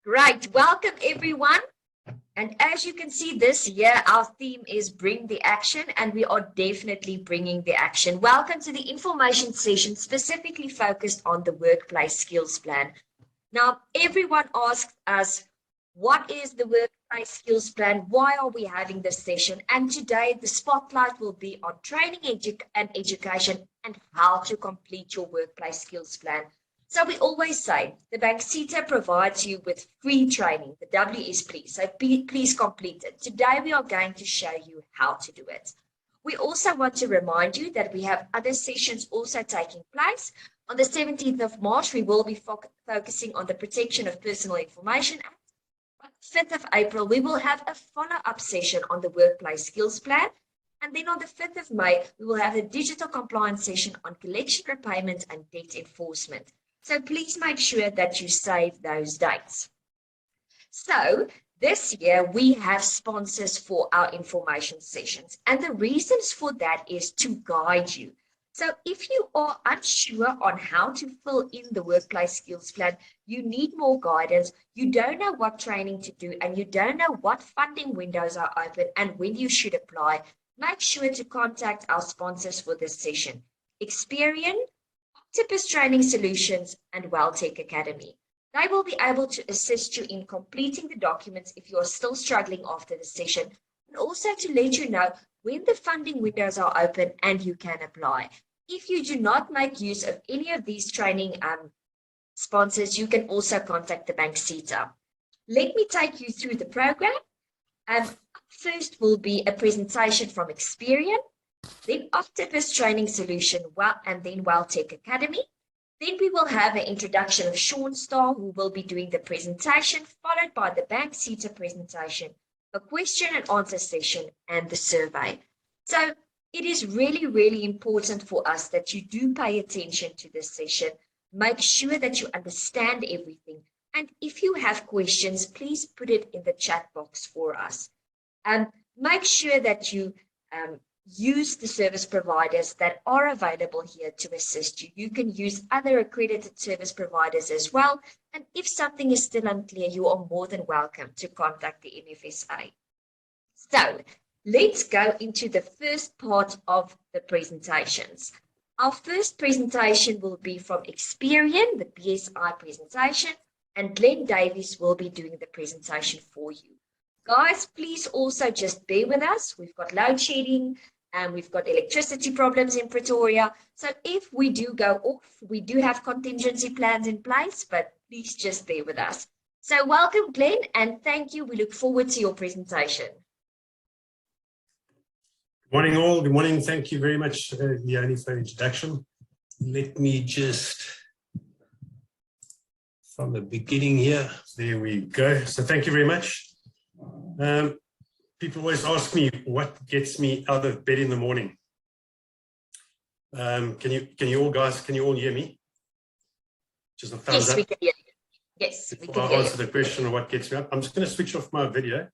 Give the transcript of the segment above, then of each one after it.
Great. Welcome, everyone. And as you can see this year, our theme is Bring the Action, and we are definitely bringing the action. Welcome to the information session specifically focused on the Workplace Skills Plan. Now, everyone asks us, what is the Workplace Skills Plan? Why are we having this session? And today, the spotlight will be on training and education and how to complete your Workplace Skills Plan. So we always say the Bank CETA provides you with free training, the WSP, so please complete it. Today we are going to show you how to do it. We also want to remind you that we have other sessions also taking place. On the 17th of March, we will be focusing on the Protection of Personal Information Act. On the 5th of April, we will have a follow-up session on the Workplace Skills Plan. And then on the 5th of May, we will have a digital compliance session on collection, repayment, and debt enforcement. So please make sure that you save those dates. So this year we have sponsors for our information sessions, and the reasons for that is to guide you. So if you are unsure on how to fill in the Workplace Skills Plan, you need more guidance, you don't know what training to do, and you don't know what funding windows are open and when you should apply, make sure to contact our sponsors for this session. Experian, Octopus Training Solutions, and WellTech Academy. They will be able to assist you in completing the documents if you are still struggling after the session, and also to let you know when the funding windows are open and you can apply. If you do not make use of any of these training sponsors, you can also contact the Bank CETA. Let me take you through the program. First will be a presentation from Experian, then Octopus Training Solution, and then WellTech Academy. Then we will have an introduction of Sean Starr, who will be doing the presentation, followed by the Bank CETA presentation, a question and answer session, and the survey. So it is really, really important for us that you do pay attention to this session. Make sure that you understand everything. And if you have questions, please put it in the chat box for us. Make sure that you use the service providers that are available here to assist you. You can use other accredited service providers as well. And if something is still unclear, you are more than welcome to contact the MFSA. So let's go into the first part of the presentations. Our first presentation will be from Experian, the BSI presentation, and Glenn Davies will be doing the presentation for you. Guys, please also just bear with us. We've got load shedding and we've got electricity problems in Pretoria. So if we do go off, we do have contingency plans in place, but please just bear with us. So welcome, Glenn, and thank you. We look forward to your presentation. Good morning, all. Good morning. Thank you very much, Leonie, for the introduction. Let me just, from the beginning here, there we go. So thank you very much. People always ask me what gets me out of bed in the morning. Can you all hear me? Just a thumbs up. Yes, we can hear you. Yes, we can hear you. I'll answer the question of what gets me up. I'm just going to switch off my video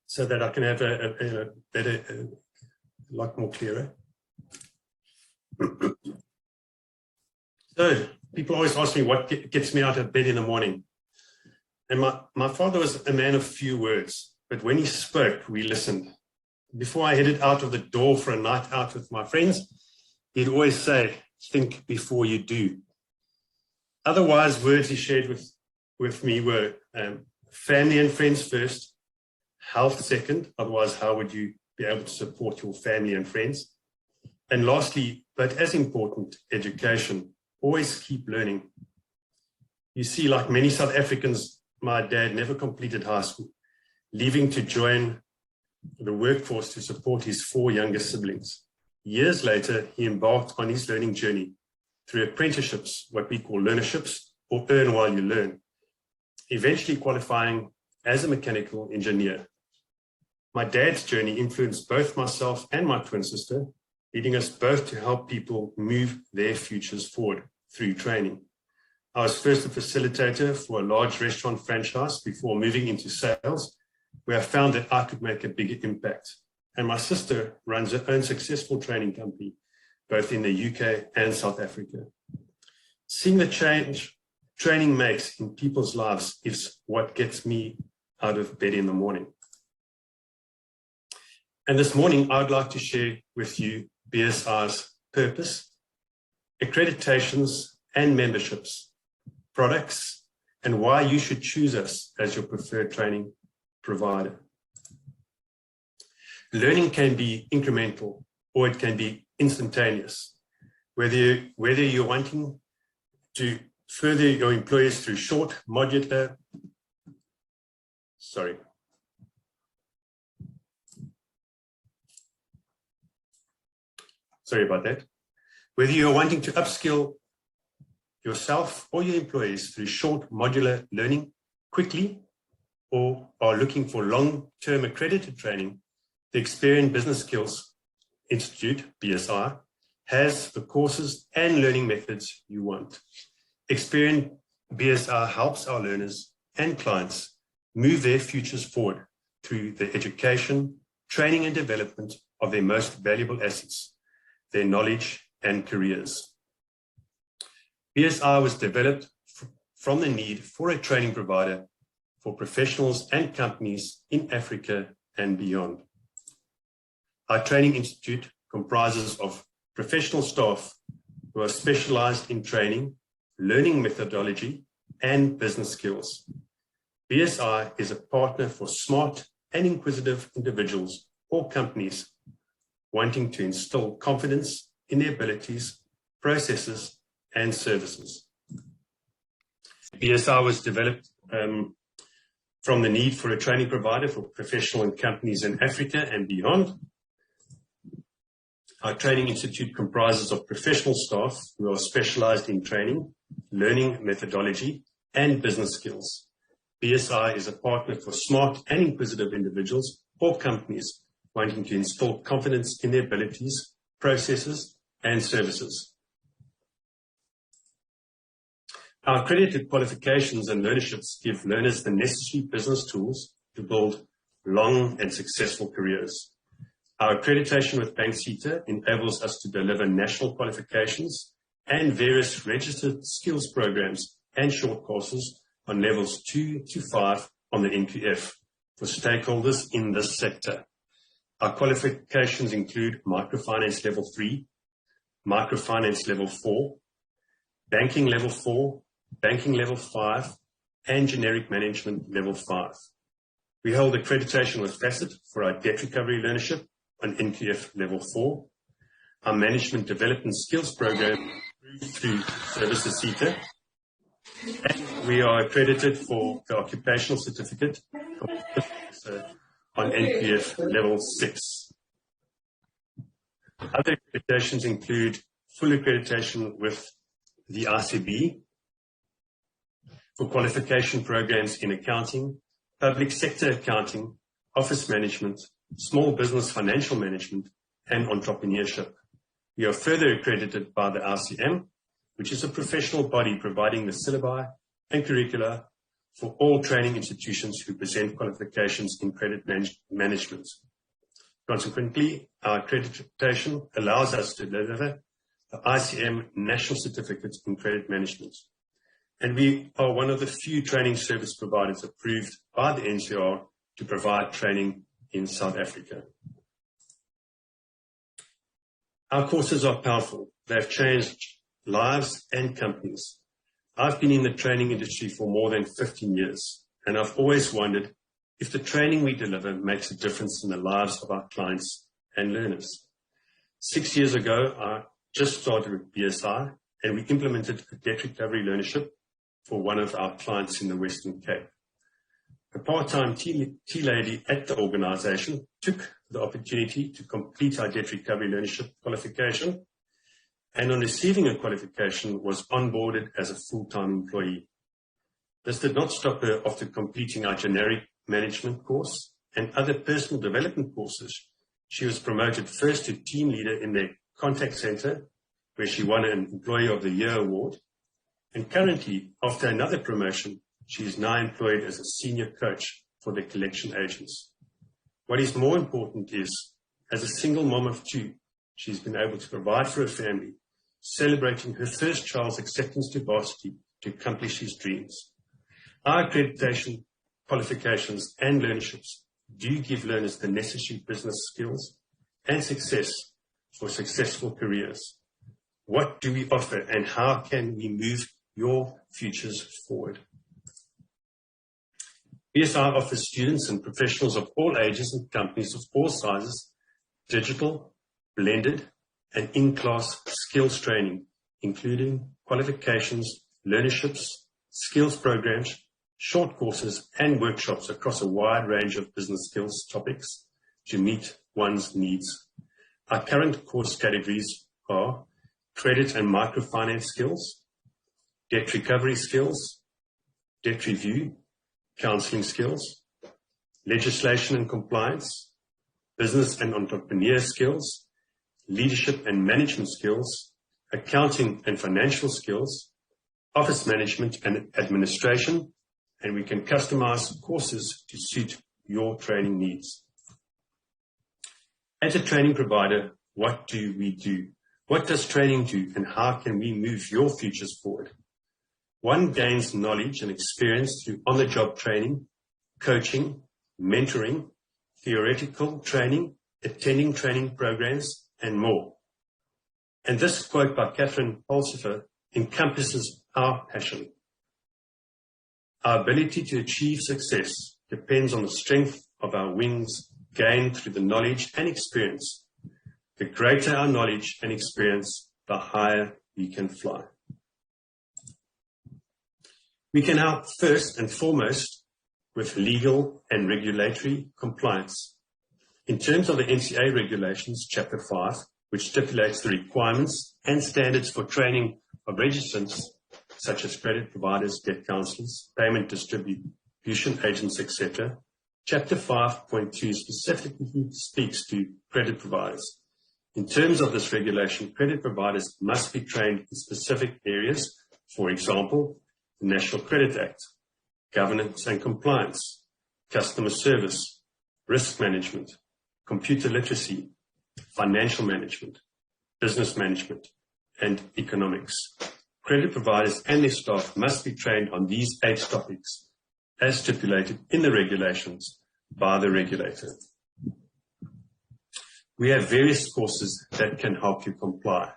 so that I can have a better, a lot more clearer. So people always ask me what gets me out of bed in the morning. And my father was a man of few words, but when he spoke, we listened. Before I headed out of the door for a night out with my friends, he'd always say, think before you do. Other wise words he shared with me were family and friends first, health second, otherwise how would you be able to support your family and friends? And lastly, but as important, education. Always keep learning. You see, like many South Africans, my dad never completed high school, leaving to join the workforce to support his 4 younger siblings. Years later, he embarked on his learning journey through apprenticeships, what we call learnerships, or earn while you learn, eventually qualifying as a mechanical engineer. My dad's journey influenced both myself and my twin sister, leading us both to help people move their futures forward through training. I was first a facilitator for a large restaurant franchise before moving into sales, where I found that I could make a bigger impact. And my sister runs her own successful training company, both in the UK and South Africa. Seeing the change training makes in people's lives is what gets me out of bed in the morning. And this morning, I'd like to share with you BSI's purpose, accreditations and memberships, products, and why you should choose us as your preferred training provider. Learning can be incremental or it can be instantaneous. Whether you're wanting to further your employees through short, modular, sorry about that. Whether you're wanting to upskill yourself or your employees through short, modular learning quickly, or are looking for long-term accredited training, the Experian Business Skills Institute, BSI, has the courses and learning methods you want. Experian BSI helps our learners and clients move their futures forward through the education, training and development of their most valuable assets, their knowledge and careers. BSI was developed from the need for a training provider for professionals and companies in Africa and beyond. Our training institute comprises of professional staff who are specialized in training, learning methodology, and business skills. BSI is a partner for smart and inquisitive individuals or companies wanting to instill confidence in their abilities, processes, and services. BSI was developed from the need for a training provider for professional and companies in Africa and beyond. Our training institute comprises of professional staff who are specialized in training, learning methodology, and business skills. BSI is a partner for smart and inquisitive individuals or companies wanting to instill confidence in their abilities, processes, and services. Our accredited qualifications and learnerships give learners the necessary business tools to build long and successful careers. Our accreditation with BankSeater enables us to deliver national qualifications and various registered skills programs and short courses on levels 2 to 5 on the NQF for stakeholders in this sector. Our qualifications include microfinance level 3, microfinance level 4, banking level 4, banking level 5, and generic management level 5. We hold accreditation with Facet for our debt recovery learnership on NQF level 4. Our management development skills program through Services CETA. And we are accredited for the occupational certificate on NQF level 6. Other accreditations include full accreditation with the RCB for qualification programs in accounting, public sector accounting, office management, small business financial management, and entrepreneurship. We are further accredited by the RCM, which is a professional body providing the syllabi and curricula for all training institutions who present qualifications in credit management. Consequently, our accreditation allows us to deliver the ICM National Certificate in Credit Management. And we are one of the few training service providers approved by the NCR to provide training in South Africa. Our courses are powerful. They've changed lives and companies. I've been in the training industry for more than 15 years, and I've always wondered if the training we deliver makes a difference in the lives of our clients and learners. 6 years ago, I just started with BSI, and we implemented a debt recovery learnership for one of our clients in the Western Cape. A part-time tea lady at the organization took the opportunity to complete our debt recovery learnership qualification, and on receiving a qualification was onboarded as a full-time employee. This did not stop her after completing our generic management course and other personal development courses. She was promoted first to team leader in the contact center, where she won an Employee of the Year award. And currently, after another promotion, she is now employed as a senior coach for the collection agents. What is more important is, as a single mom of 2, she's been able to provide for her family, celebrating her first child's acceptance to varsity to accomplish his dreams. Our accreditation qualifications and learnerships do give learners the necessary business skills and success for successful careers. What do we offer and how can we move your futures forward? BSI offers students and professionals of all ages and companies of all sizes digital, blended, and in-class skills training, including qualifications, learnerships, skills programs, short courses, and workshops across a wide range of business skills topics to meet one's needs. Our current course categories are credit and microfinance skills, debt recovery skills, debt review, counseling skills, legislation and compliance, business and entrepreneur skills, leadership and management skills, accounting and financial skills, office management and administration, and we can customize courses to suit your training needs. As a training provider, what do we do? What does training do, and how can we move your futures forward? One gains knowledge and experience through on-the-job training, coaching, mentoring, theoretical training, attending training programs, and more. And this quote by Catherine Pulsifer encompasses our passion. Our ability to achieve success depends on the strength of our wings gained through the knowledge and experience. The greater our knowledge and experience, the higher we can fly. We can help first and foremost with legal and regulatory compliance. In terms of the NCA regulations, Chapter 5, which stipulates the requirements and standards for training of registrants, such as credit providers, debt counselors, payment distribution agents, etc. Chapter 5.2 specifically speaks to credit providers. In terms of this regulation, credit providers must be trained in specific areas, for example, the National Credit Act, governance and compliance, customer service, risk management, computer literacy, financial management, business management, and economics. Credit providers and their staff must be trained on these 8 topics as stipulated in the regulations by the regulator. We have various courses that can help you comply.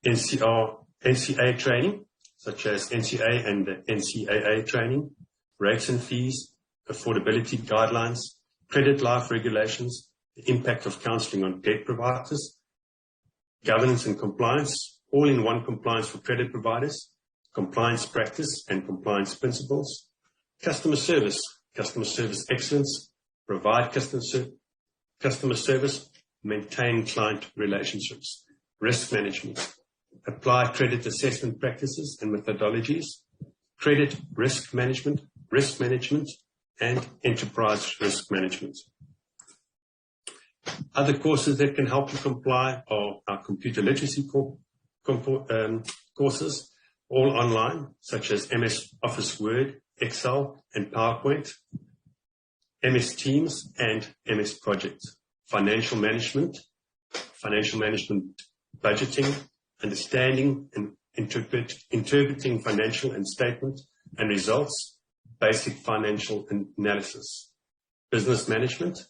NCA training, such as NCA and the NCAA training, rates and fees, affordability guidelines, credit life regulations, the impact of counseling on debt providers, governance and compliance, all-in-one compliance for credit providers, compliance practice and compliance principles, customer service excellence, provide customer service, maintain client relationships, risk management, apply credit assessment practices and methodologies, credit risk management, and enterprise risk management. Other courses that can help you comply are our computer literacy courses, all online, such as MS Office Word, Excel, and PowerPoint, MS Teams, and MS Project, financial management, budgeting, understanding and interpreting financial and statement and results, basic financial analysis, business management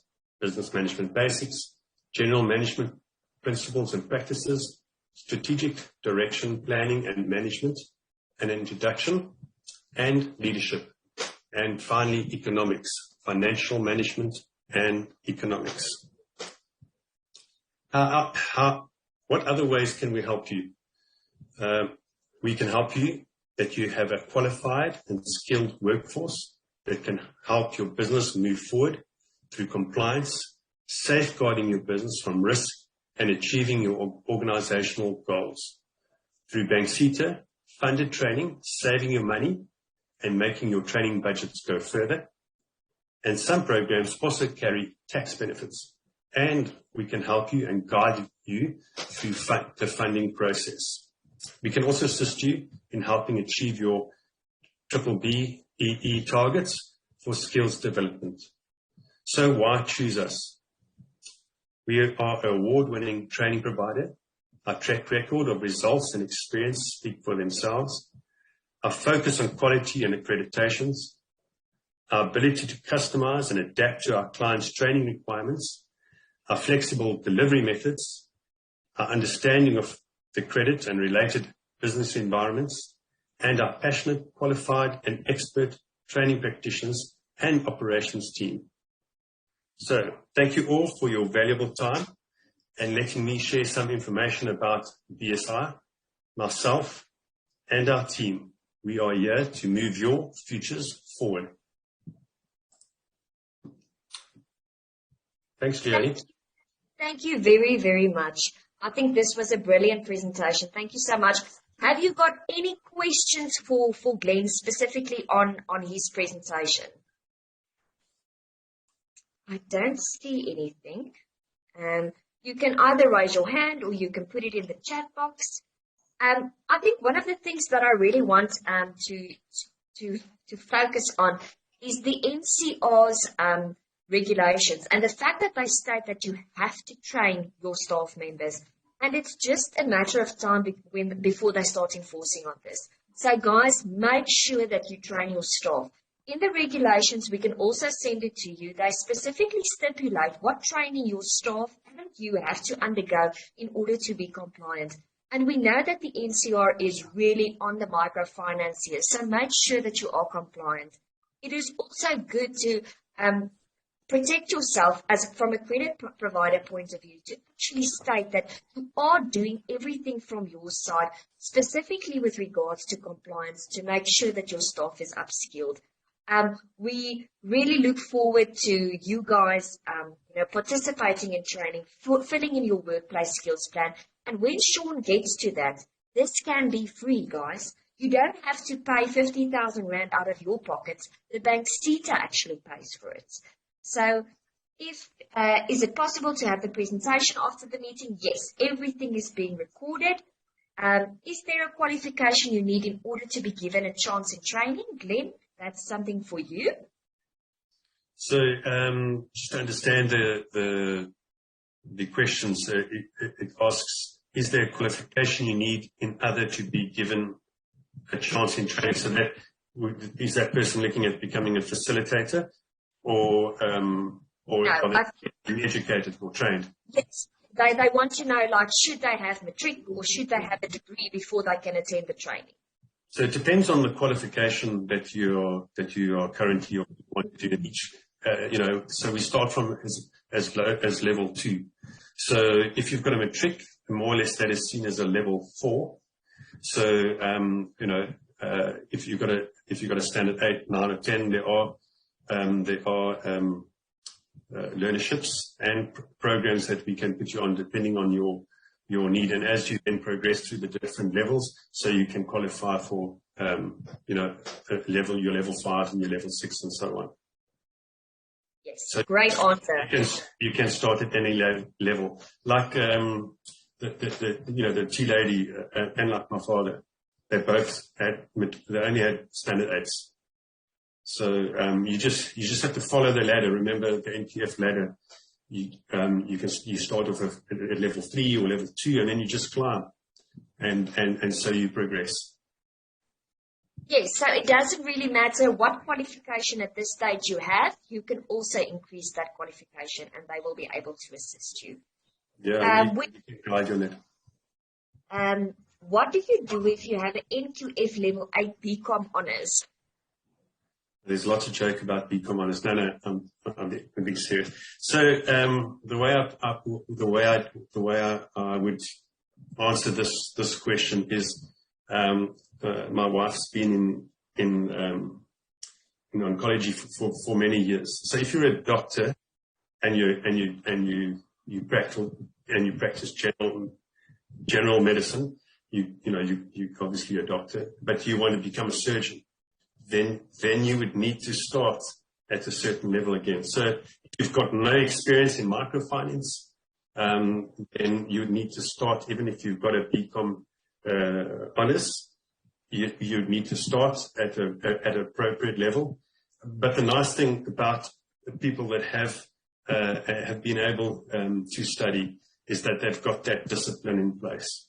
basics, general management principles and practices, strategic direction, planning and management, an introduction, and leadership. And finally, economics, financial management and economics. What other ways can we help you? We can help you that you have a qualified and skilled workforce that can help your business move forward through compliance, safeguarding your business from risk, and achieving your organizational goals. Through Banksita, funded training, saving your money, and making your training budgets go further. And some programs also carry tax benefits. And we can help you and guide you through the funding process. We can also assist you in helping achieve your BBEE targets for skills development. So why choose us? We are an award-winning training provider. Our track record of results and experience speak for themselves. our focus on quality and accreditations, our ability to customize and adapt to our clients' training requirements, our flexible delivery methods, our understanding of the credit and related business environments, and our passionate, qualified, and expert training practitioners and operations team. So, thank you all for your valuable time and letting me share some information about BSI, myself, and our team. We are here to move your futures forward. Thanks, Gianni. Thank you very, very much. I think this was a brilliant presentation. Thank you so much. Have you got any questions for Glenn specifically on his presentation? I don't see anything. You can either raise your hand or you can put it in the chat box. I think one of the things that I really want to focus on is the NCR's regulations and the fact that they state that you have to train your staff members, and it's just a matter of time before they start enforcing on this. So guys, make sure that you train your staff. In the regulations, we can also send it to you. They specifically stipulate what training your staff and you have to undergo in order to be compliant. And we know that the NCR is really on the microfinance here, so make sure that you are compliant. It is also good to protect yourself from a credit provider point of view, to actually state that you are doing everything from your side, specifically with regards to compliance, to make sure that your staff is upskilled. We really look forward to you guys participating in training, filling in your workplace skills plan. And when Sean gets to that, this can be free, guys. You don't have to pay 50,000 Rand out of your pockets. The bank STITA actually pays for it. So is it possible to have the presentation after the meeting? Yes, everything is being recorded. Is there a qualification you need in order to be given a chance in training? Glenn, that's something for you. So just to understand the question, so it asks, is there a qualification you need in order to be given a chance in training? So is that person looking at becoming a facilitator? Or no, are they educated or trained? Yes, they want to know, like, should they have matric or should they have a degree before they can attend the training? So it depends on the qualification that you are currently wanting to reach. So we start from as low as level 2. So if you've got a matric, more or less that is seen as a level 4. So if you've got a standard 8, 9, or 10, there are learnerships and programs that we can put you on depending on your need, and as you then progress through the different levels, so you can qualify for your level 5 and your level 6 and so on. Yes, so great answer. You can start at any level, like the tea lady and like my father. They only had standard 8s. So you just have to follow the ladder. Remember the NPF ladder. You start off at level 3 or level 2, and then you just climb, and so you progress. Yes, so it doesn't really matter what qualification at this stage you have. You can also increase that qualification, and they will be able to assist you. Yeah, we can guide you on that. What do you do if you have an NQF level 8 BCom honors? There's lots of joke about BCom honors. No, I'm being serious. So the way I would answer this question is, my wife's been in oncology for many years. So if you're a doctor and you practice general medicine, you obviously a doctor, but you want to become a surgeon, then you would need to start at a certain level again. So if you've got no experience in microfinance, then you would need to start, even if you've got a BCom honors, you'd need to start at an appropriate level. But the nice thing about the people that have been able to study is that they've got that discipline in place.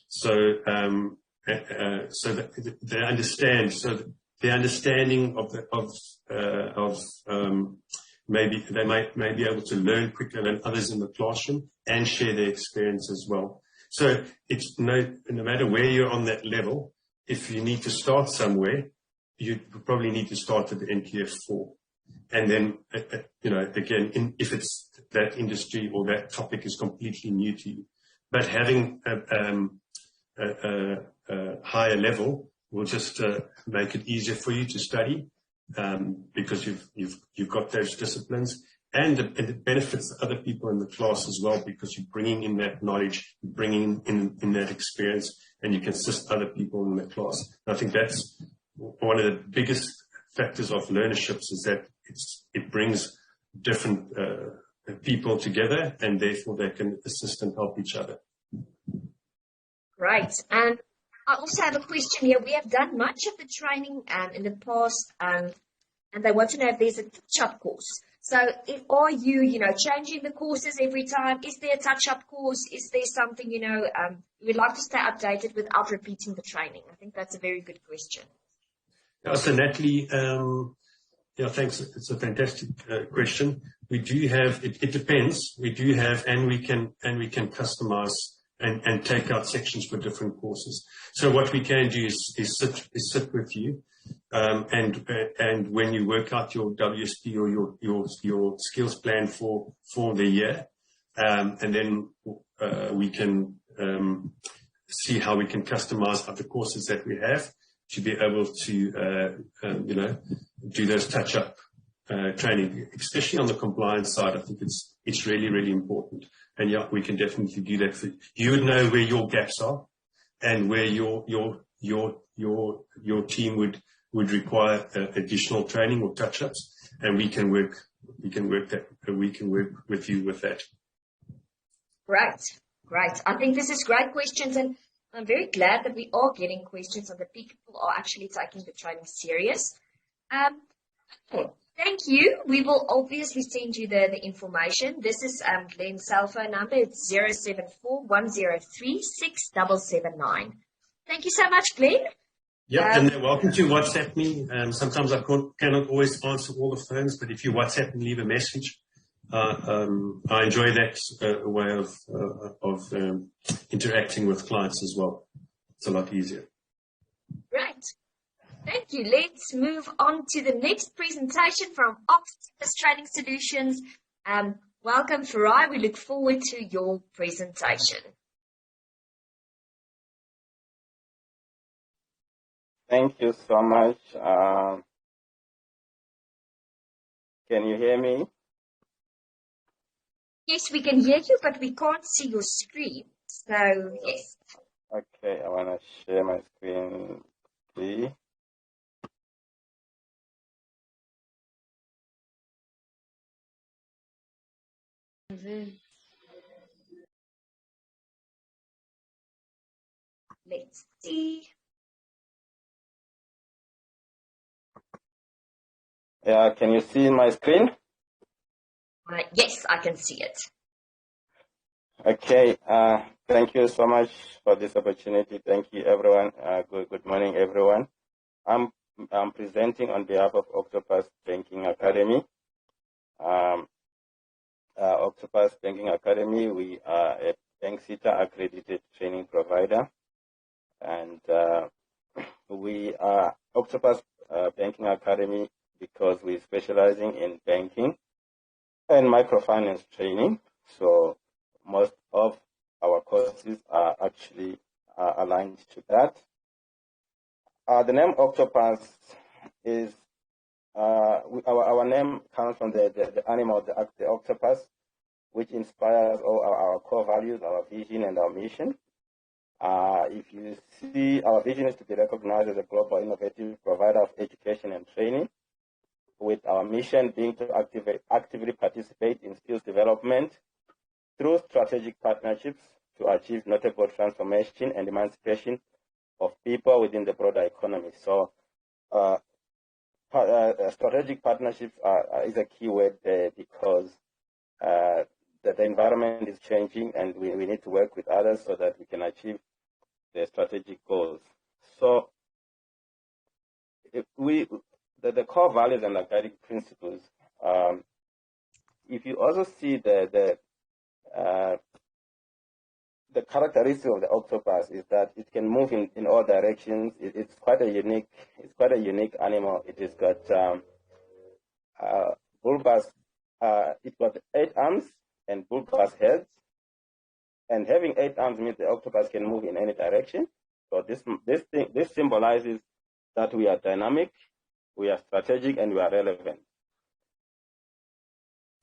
So so that they understand. So the understanding maybe they may be able to learn quicker than others in the classroom and share their experience as well. So it's no matter where you're on that level, if you need to start somewhere, you probably need to start at the NQF4. And then, again, if it's that industry or that topic is completely new to you. But having a higher level will just make it easier for you to study because you've got those disciplines. And it benefits other people in the class as well because you're bringing in that knowledge, you're bringing in that experience, and you can assist other people in the class. And I think that's one of the biggest factors of learnerships is that it brings different people together, and therefore they can assist and help each other. Right. And I also have a question here. We have done much of the training in the past, and they want to know if there's a touch-up course. So are you, changing the courses every time? Is there a touch-up course? Is there something, we'd like to stay updated without repeating the training? I think that's a very good question. Yeah, so Natalie, thanks. It's a fantastic question. We do have, it depends. We do have, and we can customize and take out sections for different courses. So what we can do is sit with you, and when you work out your WSP or your skills plan for the year, and then we can see how we can customize other courses that we have to be able to do those touch-up training, especially on the compliance side. I think it's really, really important. And yeah, we can definitely do that. You would know where your gaps are and where your team would require additional training or touch-ups, and we can work with you with that. Great. I think this is great questions, and I'm very glad that we are getting questions and that people are actually taking the training serious. Thank you. We will obviously send you the information. This is Glenn's cell phone number. It's 074-103-6779. Thank you so much, Glenn. Yeah, and they're welcome to WhatsApp me. Sometimes I cannot always answer all the phones, but if you WhatsApp and leave a message, I enjoy that way of interacting with clients as well. It's a lot easier. Right. Thank you. Let's move on to the next presentation from Octopus Training Solutions. Welcome, Farai. We look forward to your presentation. Thank you so much. Can you hear me? Yes, we can hear you, but we can't see your screen. So, yes. Okay, I want to share my screen, please. Let's see. Yeah, can you see my screen? Yes, I can see it. Okay, thank you so much for this opportunity. Thank you, everyone. Good morning, everyone. I'm presenting on behalf of Octopus Banking Academy. Octopus Banking Academy, we are a BankSita accredited training provider, and we are Octopus Banking Academy because we're specializing in banking and microfinance training. So most of our courses are actually aligned to that. The name Octopus is our name comes from the animal, the octopus, which inspires all our core values, our vision, and our mission. If you see, our vision is to be recognized as a global innovative provider of education and training, with our mission being to actively participate in skills development through strategic partnerships to achieve notable transformation and emancipation of people within the broader economy. So strategic partnerships is a key word there because the environment is changing, and we need to work with others so that we can achieve the strategic goals. So if the core values and the guiding principles, if you also see the characteristic of the octopus is that it can move in all directions. It's quite a unique animal. It has got bulbous. It's got 8 arms and bulbous heads. And having 8 arms means the octopus can move in any direction. So this symbolizes that we are dynamic, we are strategic, and we are relevant.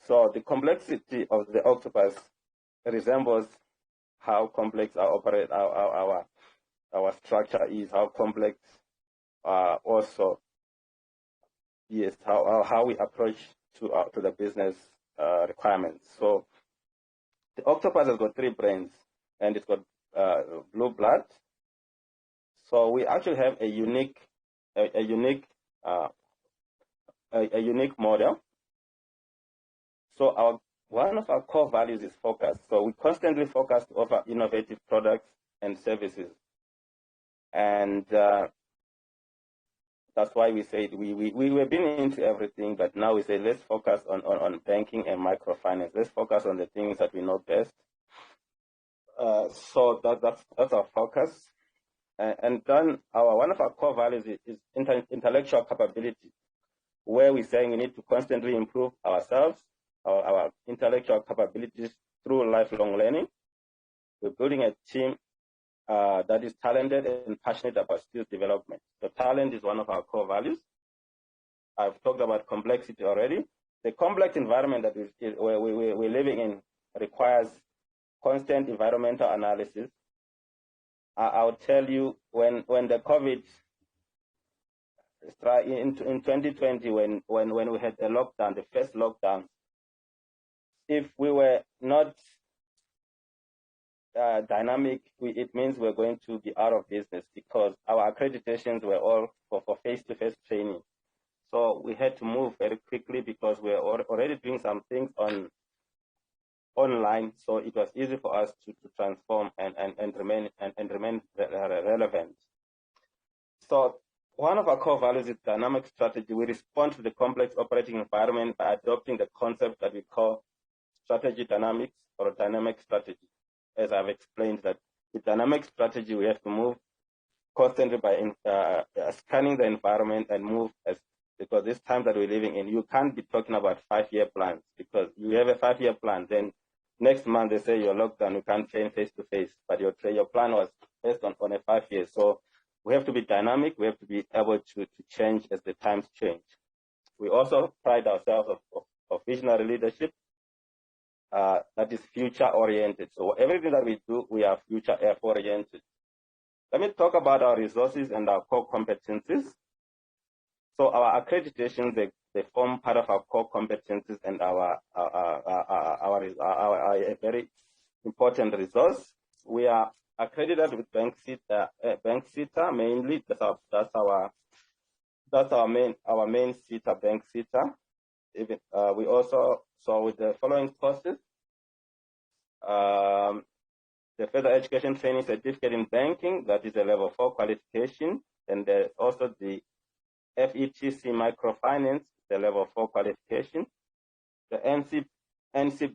So the complexity of the octopus resembles how complex our structure is, how complex also is how we approach to the business requirements. So the octopus has got 3 brains, and it's got blue blood. So we actually have a unique model. So one of our core values is focus. So we constantly focus to offer innovative products and services. And that's why we say we've been into everything, but now we say let's focus on banking and microfinance. Let's focus on the things that we know best. So that's our focus. And then one of our core values is intellectual capability, where we're saying we need to constantly improve ourselves, our intellectual capabilities through lifelong learning. We're building a team that is talented and passionate about skills development. So talent is one of our core values. I've talked about complexity already. The complex environment that we're living in requires constant environmental analysis. I'll tell you, when the COVID in 2020, when we had the lockdown, the first lockdown, if we were not dynamic, it means we're going to be out of business, because our accreditations were all for face-to-face training. So we had to move very quickly because we're already doing some things online. So it was easy for us to transform and remain relevant. So one of our core values is dynamic strategy. We respond to the complex operating environment by adopting the concept that we call strategy dynamics or dynamic strategy. As I've explained, that with dynamic strategy, we have to move constantly by scanning the environment and move because this time that we're living in, you can't be talking about 5-year plans, because you have a 5-year plan, then next month they say you're locked down, you can't train face-to-face, but your plan was based on a 5 years. So we have to be dynamic, we have to be able to change as the times change. We also pride ourselves of visionary leadership that is future-oriented. So everything that we do, we are future-oriented. Let me talk about our resources and our core competencies. So our accreditations, they form part of our core competencies and our a very important resource. We are accredited with Bank SETA mainly. That's our main SETA, Bank SETA. Even we also with the following courses. The further education training certificate in banking, that is a level 4 qualification, and also the FETC microfinance, the level 4 qualification. The NC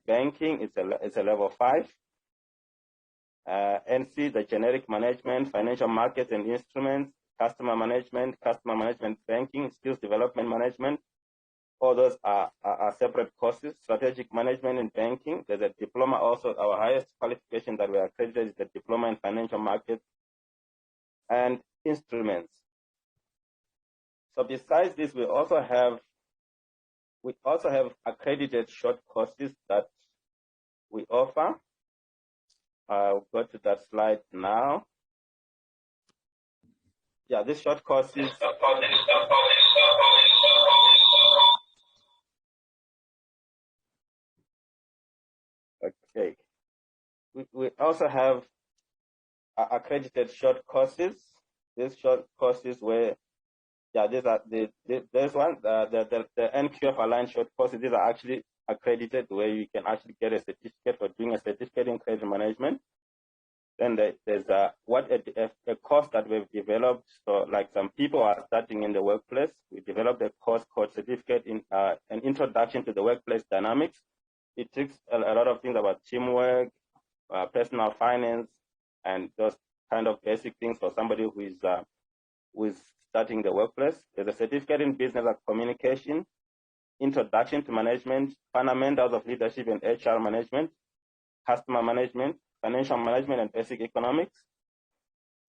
banking is a level 5. NC, the generic management, financial markets and instruments, customer management banking, skills development management. All those are separate courses. Strategic management in banking, there's a diploma also. Our highest qualification that we are accredited is the diploma in financial markets and instruments. So besides this, we also have accredited short courses that we offer. I'll go to that slide now. Yeah, these short courses. Okay. We also have accredited short courses. These short courses where, yeah, there's one, the NQF aligned short courses. These are actually accredited, where you can actually get a certificate for doing a certificate in credit management. Then there's a course that we've developed. So like some people are starting in the workplace. We developed a course called Certificate in an Introduction to the Workplace Dynamics. It takes a lot of things about teamwork, personal finance, and those kind of basic things for somebody who is starting the workplace. There's a Certificate in Business Communication, Introduction to Management, Fundamentals of Leadership and HR Management, Customer Management, Financial Management and Basic Economics,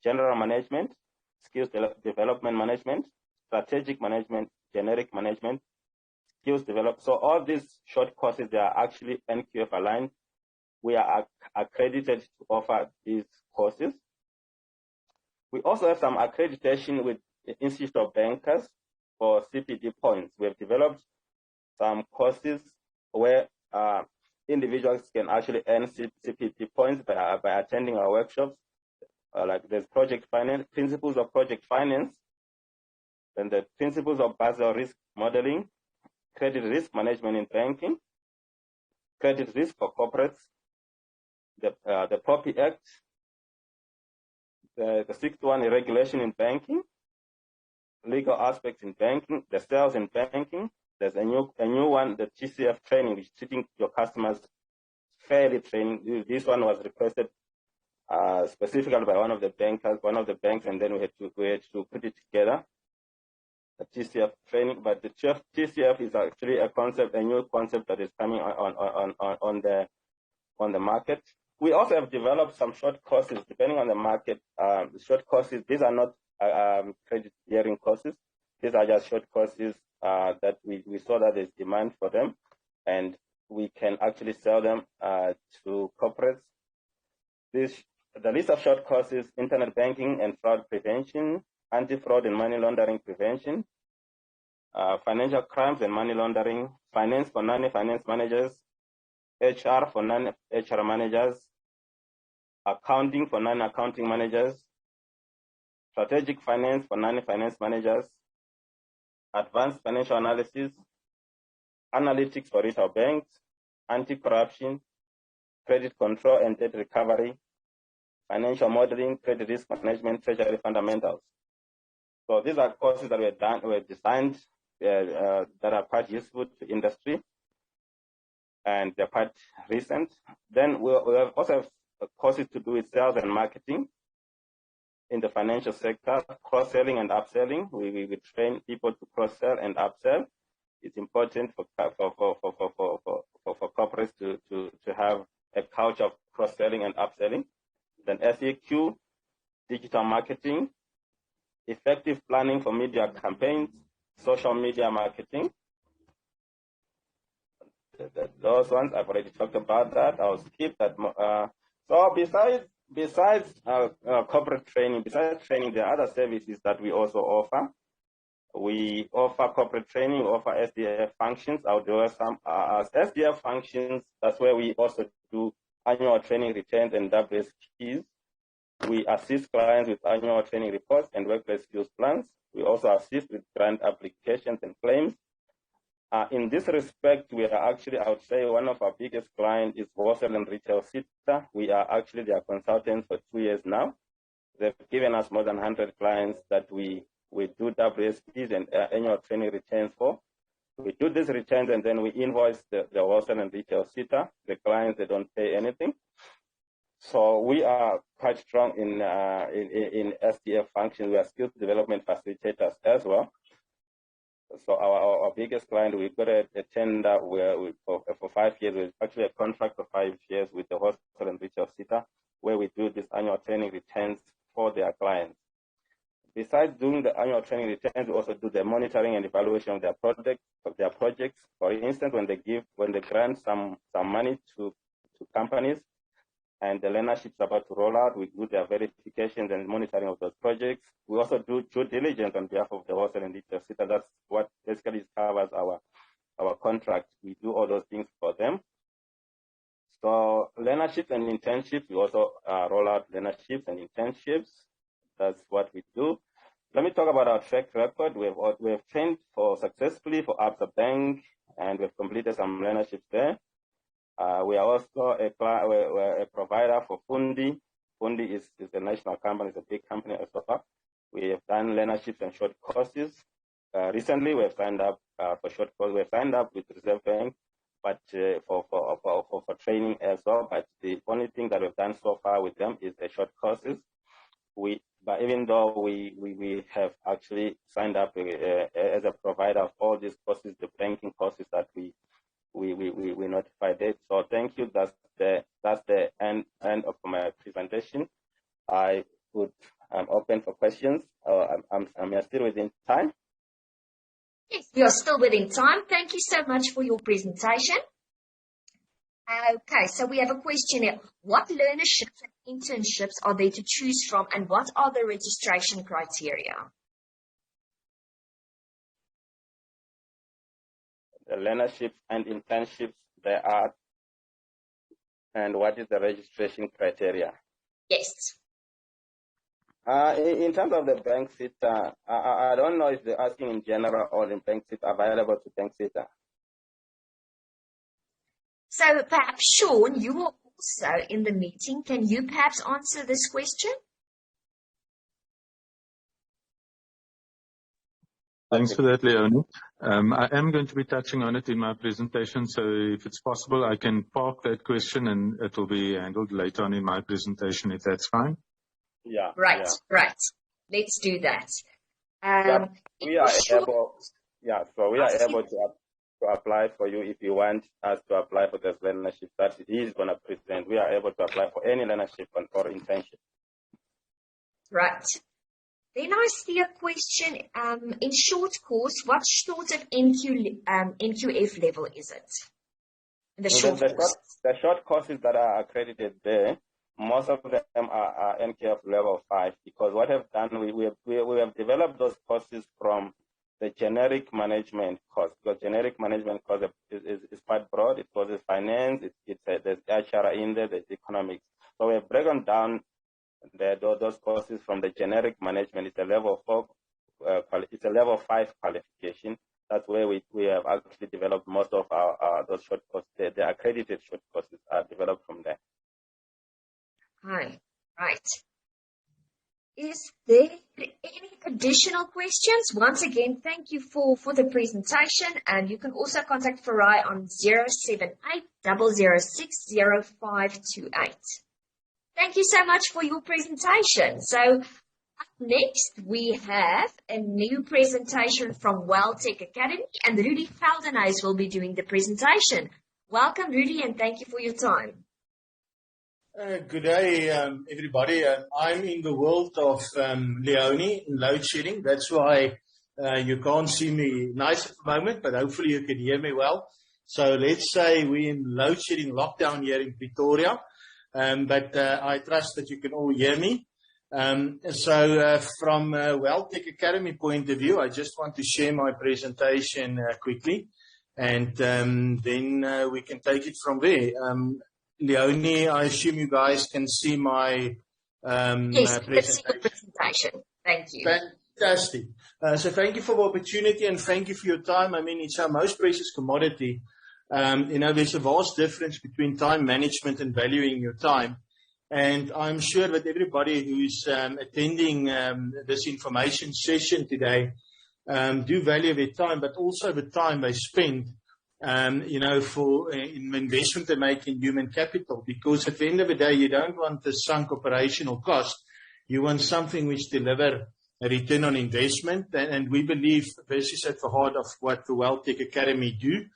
General Management, Skills Development Management, Strategic Management, Generic Management, Skills Development. So all these short courses, they are actually NQF aligned. We are accredited to offer these courses. We also have some accreditation with the Institute of Bankers for CPD points. We have developed some courses where individuals can actually earn CPD points by attending our workshops. Like there's project finance, principles of project finance, then the principles of Basel risk modeling, credit risk management in banking, credit risk for corporates, the POPI Act, the sixth one is regulation in banking, legal aspects in banking, the sales in banking. There's a new one, the TCF training, which is treating your customers fairly training. This one was requested specifically by one of the banks, and then we had to put it together. The TCF training, but the TCF is actually a new concept that is coming on the market. We also have developed some short courses depending on the market. The short courses, these are not credit bearing courses. These are just short courses that we saw that there's demand for them, and we can actually sell them to corporates. The list of short courses: internet banking and fraud prevention, anti-fraud and money laundering prevention, financial crimes and money laundering, finance for non-finance managers, HR for non-HR managers, accounting for non-accounting managers, strategic finance for non-finance managers, advanced financial analysis, analytics for retail banks, anti-corruption, credit control and debt recovery, financial modeling, credit risk management, treasury fundamentals. So these are courses that were designed that are quite useful to industry, and they're quite recent. Then we also have courses to do with sales and marketing in the financial sector, cross-selling and upselling. We train people to cross-sell and upsell. It's important for corporates to have a culture of cross-selling and upselling. Then SEQ, digital marketing, effective planning for media campaigns, social media marketing. Those ones, I've already talked about that. I'll skip that. So besides corporate training, there are other services that we also offer. We offer corporate training, we offer SDF functions. I'll do some SDF functions. That's where we also do annual training returns and WSPs. We assist clients with annual training reports and workplace skills plans. We also assist with grant applications and claims. In this respect, we are actually, I would say, one of our biggest clients is Wholesale and Retail SITA. We are actually their consultants for 2 years now. They've given us more than 100 clients that we do WSPs and annual training returns for. We do these returns and then we invoice the Wholesale and Retail SITA. The clients, they don't pay anything. So we are quite strong in SDF functions. We are skills development facilitators as well. So our biggest client, we've got a tender where for 5 years, with actually a contract for 5 years with the Wholesale and Retail SITA, where we do this annual training returns for their clients. Besides doing the annual training returns, we also do the monitoring and evaluation of their projects. For instance, when they grant some money to companies, and the learnership is about to roll out, we do their verifications and monitoring of those projects. We also do due diligence on behalf of the Wholesale and Retail SITA. That's what basically covers our contract. We do all those things for them. So learnerships and internships, we also roll out learnerships and internships. That's what we do. Let me talk about our track record. We have trained successfully for Absa Bank, and we've completed some learnerships there. We are also a provider for Fundi, Fundi is a national company, it's a big company as well. We have done learnerships and short courses. Recently, we have signed up for short courses. We have signed up with Reserve Bank, but for training as well. But the only thing that we've done so far with them is the short courses. But even though we have actually signed up as a provider of all these courses, the banking courses that we notified it. So thank you. That's the end of my presentation. I would open for questions. I'm still within time. Yes, you're still within time. Thank you so much for your presentation. Okay, so we have a question here. What learnerships and internships are there to choose from, and what are the registration criteria? The learnerships and internships there are, and what is the registration criteria? Yes. In terms of the bank seat, I don't know if they're asking in general or in bank seat available to bank seat. So perhaps, Sean, you are also in the meeting. Can you perhaps answer this question? Thanks for that, Leonie. I am going to be touching on it in my presentation, so if it's possible, I can park that question and it will be handled later on in my presentation, if that's fine. Yeah. Right, yeah. right. Let's do that. We are able, so we are able to apply for you if you want us to apply for this learnership that he is going to present. We are able to apply for any learnership or internship. Right. Then I see a question, in short course, what sort of NQF level is it? The short courses that are accredited there, most of them are NQF level 5, because what I've done, we have developed those courses from the generic management course, because generic management course is quite broad. It causes finance, there's HR in there, there's economics. So we have broken down those courses from the generic management. It's a level 4, it's a level 5 qualification. That's where we have actually developed most of our those short courses. The accredited short courses are developed from there. Hi, right. Is there any additional questions? Once again, thank you for the presentation, and you can also contact Farai on 078-006-0528. Thank you so much for your presentation. So up next, we have a new presentation from WellTech Academy, and Rudy Feldenhuis will be doing the presentation. Welcome, Rudy, and thank you for your time. Good day, everybody. I'm in the world of Leonie in load shedding. That's why you can't see me nice at the moment, but hopefully you can hear me well. So let's say we're in load shedding lockdown here in Pretoria, but I trust that you can all hear me. So from WellTech Academy point of view, I just want to share my presentation quickly, and then we can take it from there. Leonie, I assume you guys can see my yes, presentation. Yes, see your presentation. Thank you. Fantastic. So thank you for the opportunity and thank you for your time. I mean, it's our most precious commodity. There's a vast difference between time management and valuing your time. And I'm sure that everybody who's attending this information session today do value their time, but also the time they spend for investment they make in human capital, because at the end of the day, you don't want the sunk operational cost. You want something which deliver a return on investment. And we believe this is at the heart of what the WellTech Academy do.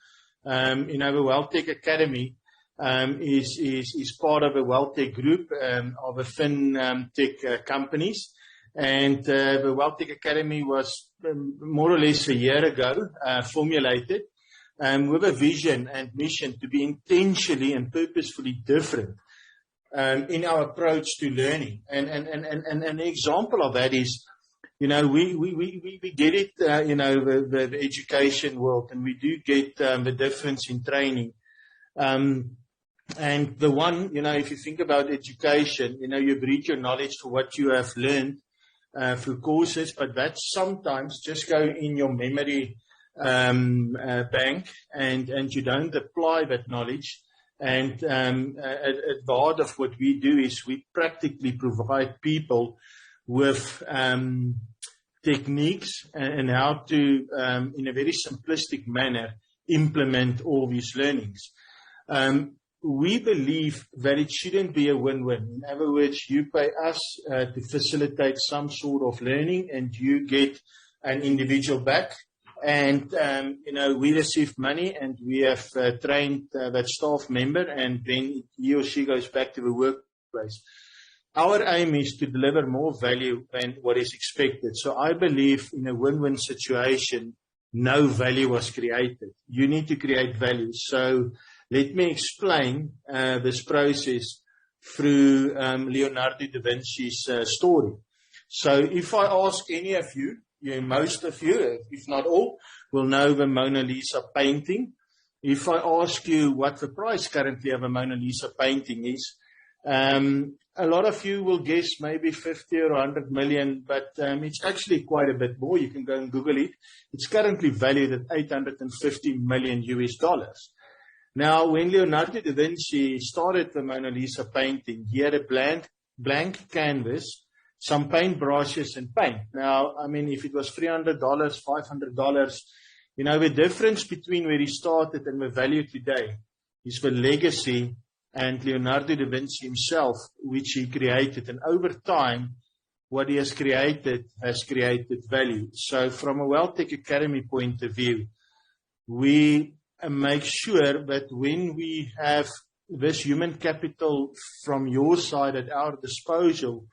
The WellTech Academy is part of a WellTech group of a FinTech companies. And the WellTech Academy was more or less a year ago formulated with a vision and mission to be intentionally and purposefully different in our approach to learning. And an example of that is, we get it, the education world, and we do get the difference in training. And the one, if you think about education, you breed your knowledge to what you have learned through courses, but that sometimes just go in your memory bank, and you don't apply that knowledge. And at the heart of what we do is we practically provide people with techniques and how to, in a very simplistic manner, implement all these learnings. We believe that it shouldn't be a win-win. In other words, you pay us to facilitate some sort of learning, and you get an individual back. And, we receive money, and we have trained that staff member, and then he or she goes back to the workplace. Our aim is to deliver more value than what is expected. So I believe in a win-win situation, no value was created. You need to create value. So let me explain this process through Leonardo da Vinci's story. So if I ask any of you, most of you, if not all, will know the Mona Lisa painting. If I ask you what the price currently of a Mona Lisa painting is, a lot of you will guess maybe 50 or 100 million, but it's actually quite a bit more. You can go and Google it. It's currently valued at $850 million US. Now, when Leonardo da Vinci started the Mona Lisa painting, he had a blank canvas, some paint brushes and paint. Now, I mean, if it was $300, $500, the difference between where he started and the value today is the legacy and Leonardo da Vinci himself, which he created. And over time, what he has created value. So from a WealthTech Academy point of view, we make sure that when we have this human capital from your side at our disposal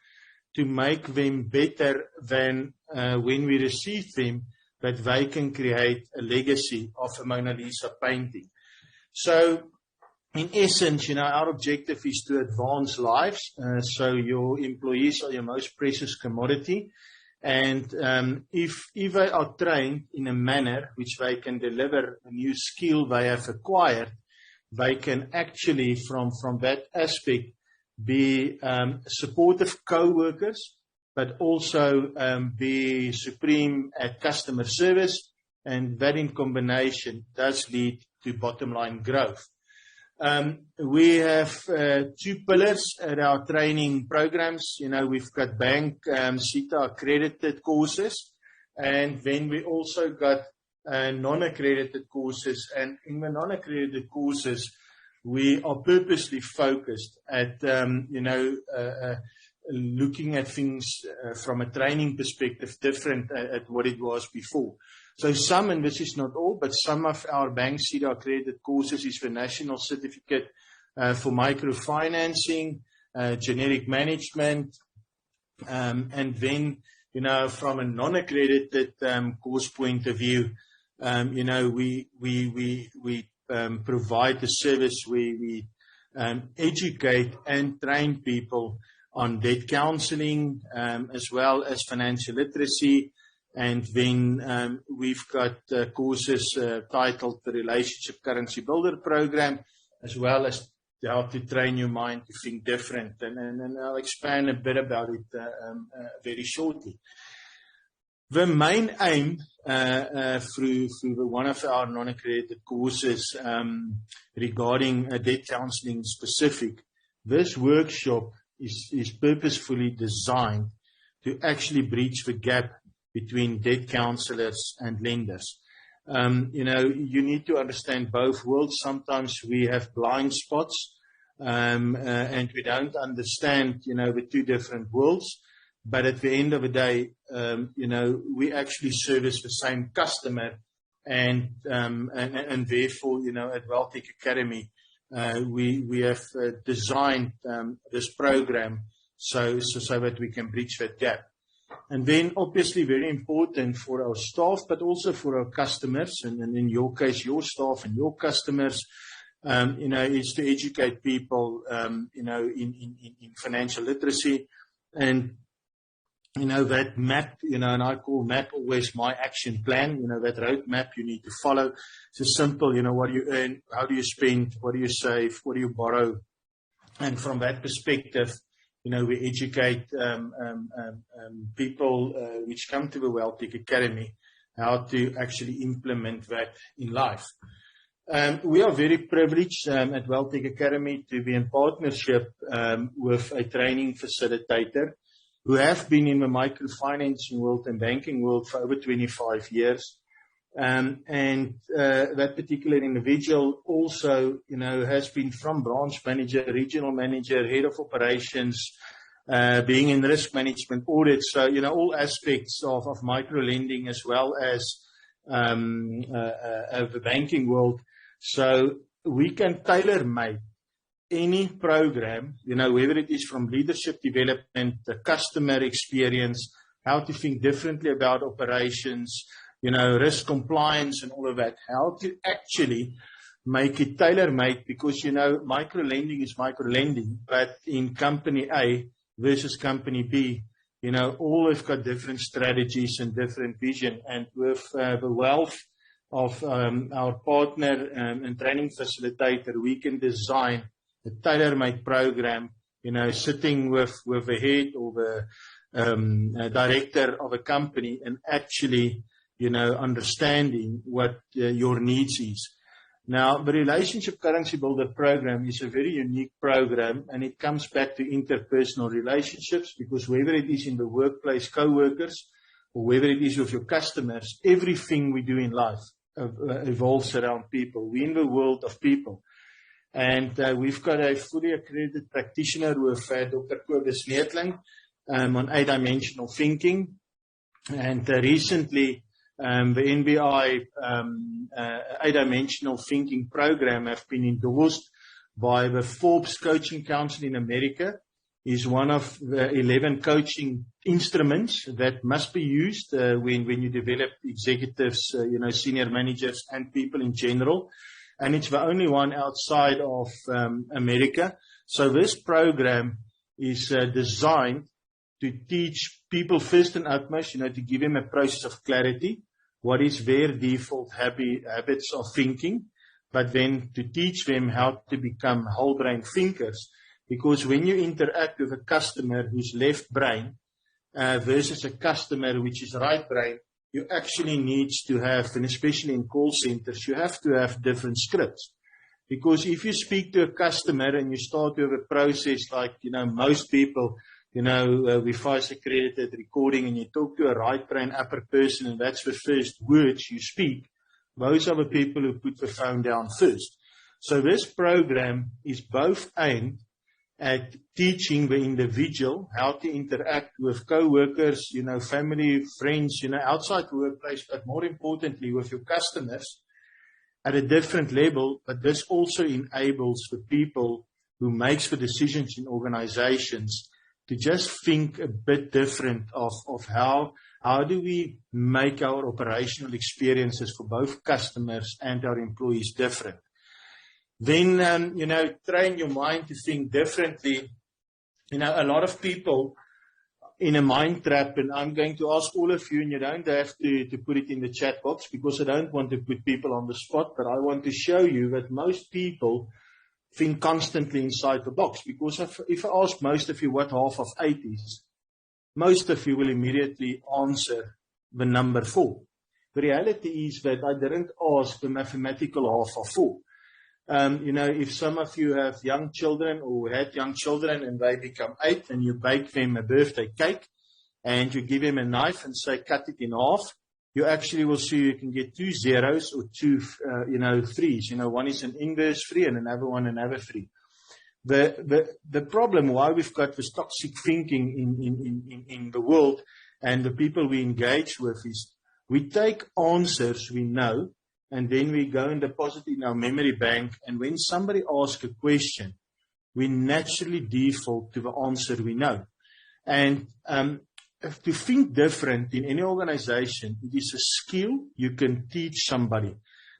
to make them better than when we receive them, that they can create a legacy of a Mona Lisa painting. So in essence, our objective is to advance lives. So your employees are your most precious commodity. And if they are trained in a manner which they can deliver a new skill they have acquired, they can actually, from that aspect, be supportive co-workers, but also be supreme at customer service. And that in combination does lead to bottom line growth. We have 2 pillars at our training programs. We've got bank, CETA accredited courses, and then we also got non-accredited courses. And in the non-accredited courses, we are purposely focused at, looking at things from a training perspective different at what it was before. So some, and this is not all, but some of our bank CETA accredited courses is the National Certificate for Microfinancing, Generic Management, and then, from a non-accredited course point of view, we provide the service where we educate and train people on debt counseling, as well as financial literacy. And then we've got courses titled the Relationship Currency Builder Program, as well as how to train your mind to think different. And I'll expand a bit about it very shortly. The main aim through one of our non-accredited courses regarding debt counseling specific, this workshop is purposefully designed to actually bridge the gap between debt counselors and lenders. You need to understand both worlds. Sometimes we have blind spots, and we don't understand, the 2 different worlds. But at the end of the day, we actually service the same customer, and therefore, at WealthTech Academy, we have designed this program so that we can bridge that gap. And then obviously very important for our staff, but also for our customers, and in your case, your staff and your customers, is to educate people, in financial literacy. And, that map, and I call map always my action plan, that roadmap you need to follow. It's simple, what do you earn, how do you spend, what do you save, what do you borrow? And from that perspective, we educate people which come to the WealthTech Academy how to actually implement that in life. We are very privileged at WellTech Academy to be in partnership with a training facilitator who have been in the microfinancing world and banking world for over 25 years. That particular individual also, has been from branch manager, regional manager, head of operations, being in risk management audits. So, all aspects of micro lending as well as the banking world. So we can tailor-make any program, whether it is from leadership development, the customer experience, how to think differently about operations, risk compliance and all of that, how to actually make it tailor-made, because, micro-lending is micro-lending, but in company A versus company B, all have got different strategies and different vision. And with the wealth of our partner and training facilitator, we can design a tailor-made program, sitting with the head or the director of a company and actually, understanding what your needs is. Now, the Relationship Currency Builder program is a very unique program, and it comes back to interpersonal relationships, because whether it is in the workplace, co-workers, or whether it is with your customers, everything we do in life evolves around people. We're in the world of people. And we've got a fully accredited practitioner with Dr. Kobus Neetling on 8-dimensional thinking. And recently, the NBI 8-dimensional thinking program have been endorsed by the Forbes Coaching Council in America. Is one of the 11 coaching instruments that must be used when you develop executives, senior managers and people in general. And it's the only one outside of America. So this program is designed to teach people first and utmost, to give them a process of clarity, what is their default habits of thinking, but then to teach them how to become whole brain thinkers. Because when you interact with a customer who's left brain versus a customer which is right brain, you actually need to have, and especially in call centers, you have to have different scripts. Because if you speak to a customer and you start with a process like, most people, we FICE accredited recording, and you talk to a right brain upper person and that's the first words you speak, those are the people who put the phone down first. So this program is both aimed at teaching the individual how to interact with co-workers, family, friends, outside the workplace, but more importantly with your customers at a different level. But this also enables the people who makes the decisions in organizations to just think a bit different of how do we make our operational experiences for both customers and our employees different. Then, train your mind to think differently. A lot of people in a mind trap, and I'm going to ask all of you, and you don't have to put it in the chat box because I don't want to put people on the spot, but I want to show you that most people think constantly inside the box. Because if I ask most of you what half of 8 is, most of you will immediately answer the number 4. The reality is that I didn't ask the mathematical half of 4. If some of you have young children or had young children and they become 8 and you bake them a birthday cake and you give them a knife and say, cut it in half, you actually will see you can get 2 zeros or 2, 3s. One is an inverse 3 and another one another 3. The problem why we've got this toxic thinking in the world and the people we engage with is we take answers we know, and then we go and deposit in our memory bank. And when somebody asks a question, we naturally default to the answer we know. And to think different in any organization, it is a skill you can teach somebody,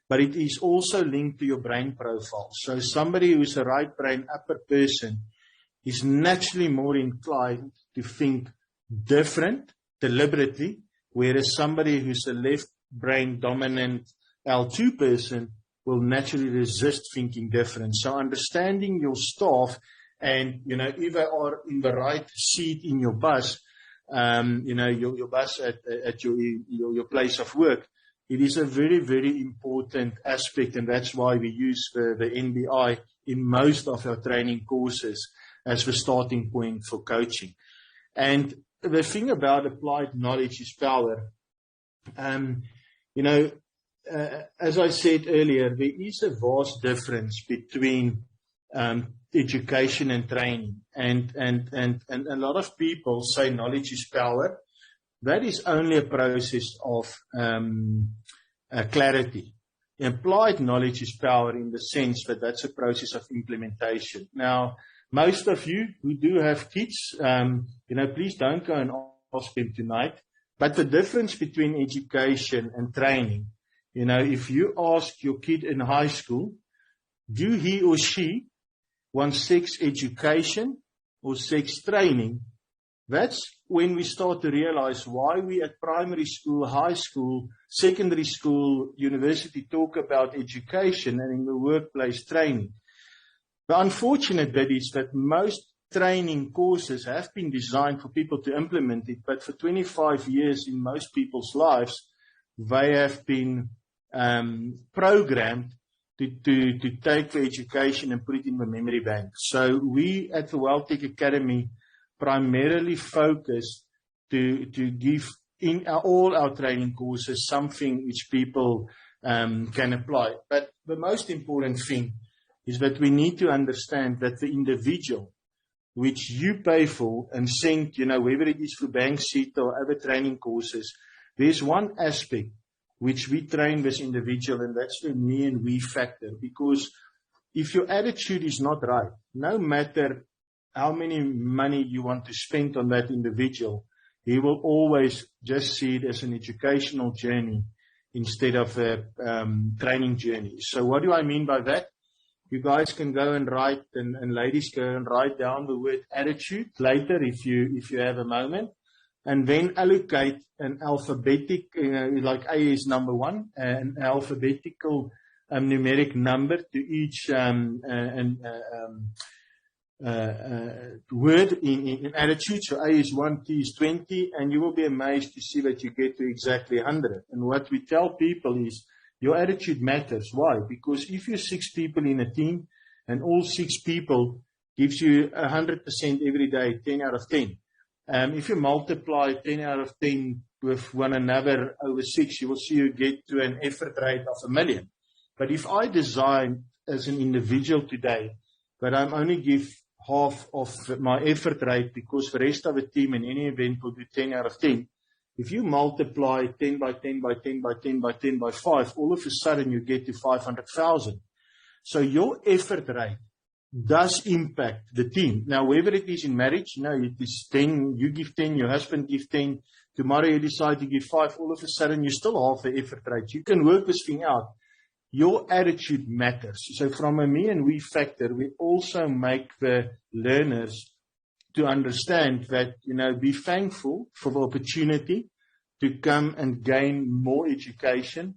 but it is also linked to your brain profile. So somebody who is a right brain upper person is naturally more inclined to think different deliberately, whereas somebody who's a left brain dominant L2 person will naturally resist thinking different. So understanding your staff and, if they are in the right seat in your bus, your bus at your place of work, it is a very, very important aspect, and that's why we use the NBI in most of our training courses as the starting point for coaching. And the thing about applied knowledge is power. As I said earlier, there is a vast difference between education and training, and a lot of people say knowledge is power. That is only a process of clarity. Applied knowledge is power in the sense that that's a process of implementation. Now, most of you who do have kids, please don't go and ask them tonight. But the difference between education and training, if you ask your kid in high school, do he or she want sex education or sex training? That's when we start to realize why we at primary school, high school, secondary school, university talk about education and in the workplace training. The unfortunate bit is that most training courses have been designed for people to implement it, but for 25 years in most people's lives, they have been programmed to take the education and put it in the memory bank. So we at the WellTech Academy primarily focus to give in all our training courses something which people can apply. But the most important thing is that we need to understand that the individual which you pay for and send, whether it is through bank seat or other training courses, there's one aspect which we train this individual, and that's the me and we factor. Because if your attitude is not right, no matter how many money you want to spend on that individual, he will always just see it as an educational journey instead of a training journey. So what do I mean by that? You guys can go and write, and ladies go and write down the word attitude later if you have a moment, and then allocate an alphabetic, like A is number 1, an alphabetical numeric number to each word in attitude. So A is 1, T is 20, and you will be amazed to see that you get to exactly 100. And what we tell people is, your attitude matters. Why? Because if you're 6 people in a team and all 6 people gives you 100% every day, 10 out of 10. If you multiply 10 out of 10 with one another over 6, you will see you get to an effort rate of 1 million. But if I design as an individual today, but I'm only give half of my effort rate because the rest of the team in any event will do 10 out of 10, if you multiply 10 by 10 by 10 by 10 by 10 by 5, all of a sudden you get to 500,000. So your effort rate does impact the team. Now, whether it is in marriage, it is 10, you give 10, your husband gives 10, tomorrow you decide to give 5, all of a sudden you still half the effort rate. You can work this thing out. Your attitude matters. So from a me and we factor, we also make the learners to understand that, be thankful for the opportunity to come and gain more education,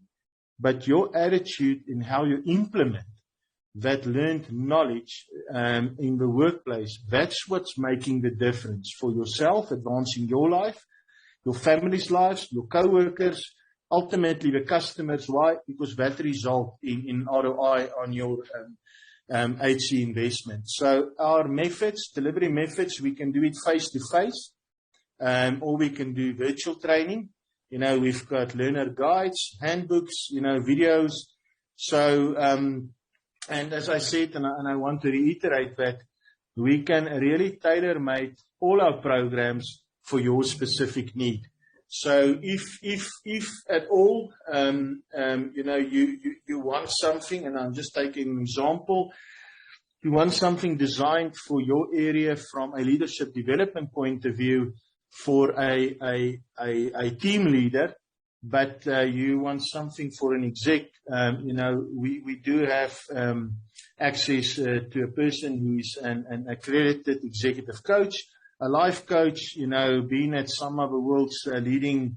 but your attitude in how you implement that learned knowledge in the workplace, that's what's making the difference for yourself, advancing your life, your family's lives, your co-workers, ultimately the customers. Why? Because that result in ROI on your HC investment. So our methods, delivery methods, we can do it face-to-face, or we can do virtual training. We've got learner guides, handbooks, videos. So, and as I said, and I want to reiterate that, we can really tailor-make all our programs for your specific need. So if at all, you want something, and I'm just taking an example, you want something designed for your area from a leadership development point of view for a team leader, but you want something for an exec, we do have access to a person who is an accredited executive coach, a life coach, being at some of the world's leading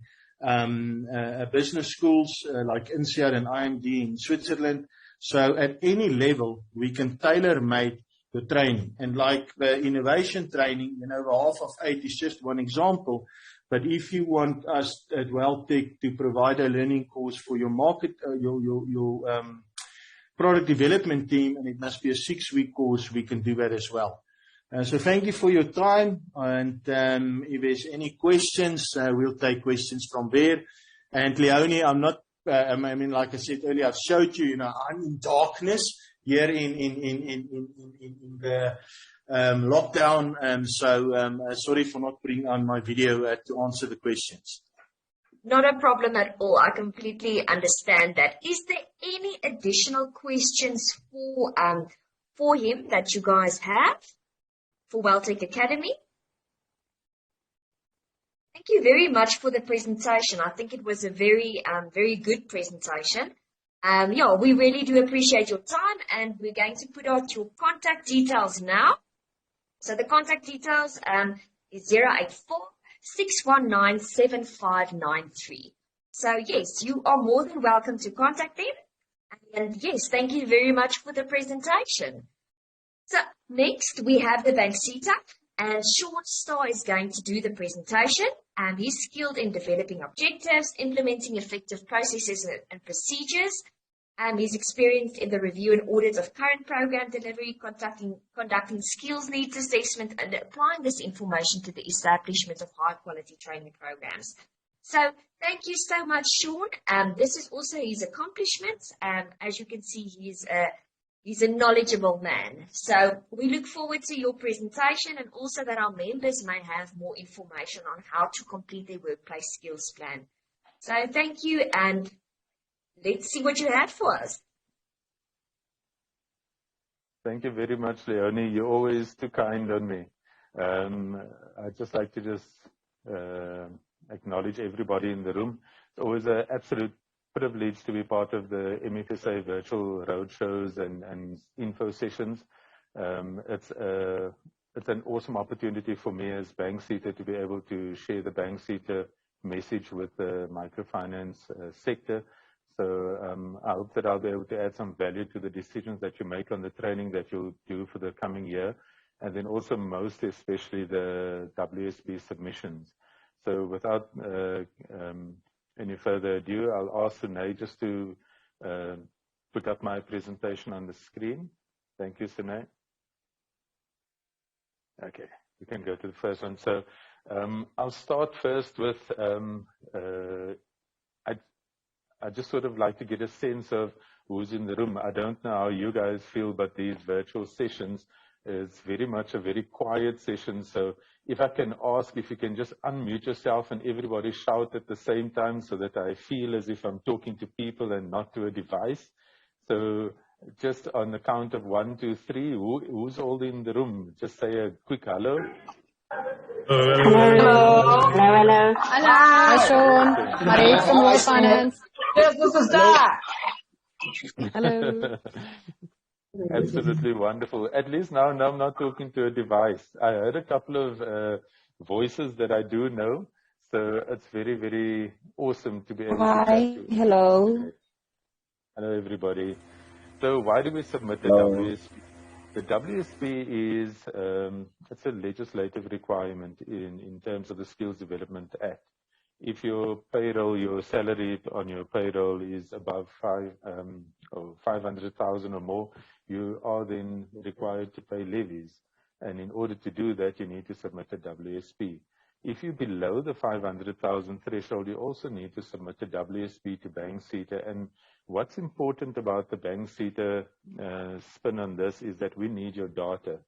business schools like INSEAD and IMD in Switzerland. So at any level, we can tailor-make the training. And like the innovation training, the half of 8 is just one example. But if you want us at WellTech to provide a learning course for your product development team, and it must be a 6-week course, we can do that as well. So thank you for your time. And if there's any questions, we'll take questions from there. And Leonie, I'm not, I mean, like I said earlier, I've showed you, I'm in darkness here in the lockdown. So sorry for not putting on my video to answer the questions. Not a problem at all. I completely understand that. Is there any additional questions for him that you guys have for WellTech Academy? Thank you very much for the presentation. I think it was a very good presentation. Yeah, we really do appreciate your time, and we're going to put out your contact details now. So the contact details is 084-619-7593. So yes, you are more than welcome to contact them. And yes, thank you very much for the presentation. So next we have the Banksita, and Sean Starr is going to do the presentation. He's skilled in developing objectives, implementing effective processes and procedures. He's experienced in the review and audit of current program delivery, conducting skills needs assessment, and applying this information to the establishment of high-quality training programs. So thank you so much, Sean. This is also his accomplishments. As you can see, he's a knowledgeable man. So we look forward to your presentation, and also that our members may have more information on how to complete their workplace skills plan. So thank you, and let's see what you have for us. Thank you very much, Leonie. You're always too kind on me. I'd just like to acknowledge everybody in the room. It's always an absolute privilege to be part of the MFSA virtual roadshows and info sessions. It's an awesome opportunity for me as Banksita to be able to share the Banksita message with the microfinance sector. So I hope that I'll be able to add some value to the decisions that you make on the training that you'll do for the coming year, and then also most especially the WSB submissions. So without any further ado, I'll ask Sinai just to put up my presentation on the screen. Thank you, Sinai. Okay, we can go to the first one. So I'll start first with, I just sort of like to get a sense of who's in the room. I don't know how you guys feel, but these virtual sessions is very much a very quiet session. So if I can ask if you can just unmute yourself and everybody shout at the same time so that I feel as if I'm talking to people and not to a device. So just on the count of 1, 2, 3, who's all in the room? Just say a quick hello. Hello. Hello. Hello. Hi, Sean. Marie from Royal Finance. Yes, this is that. Hello. Absolutely wonderful. At least now I'm not talking to a device. I heard a couple of voices that I do know. So it's very, very awesome to be able to chat to. Hello. Okay. Hello, everybody. So why do we submit the WSB? The WSB is it's a legislative requirement in terms of the Skills Development Act. If your payroll, your salary on your payroll is above 500,000 or more, you are then required to pay levies. And in order to do that, you need to submit a WSB. If you're below the 500,000 threshold, you also need to submit a WSB to Banksita. And what's important about the Banksita spin on this is that we need your data.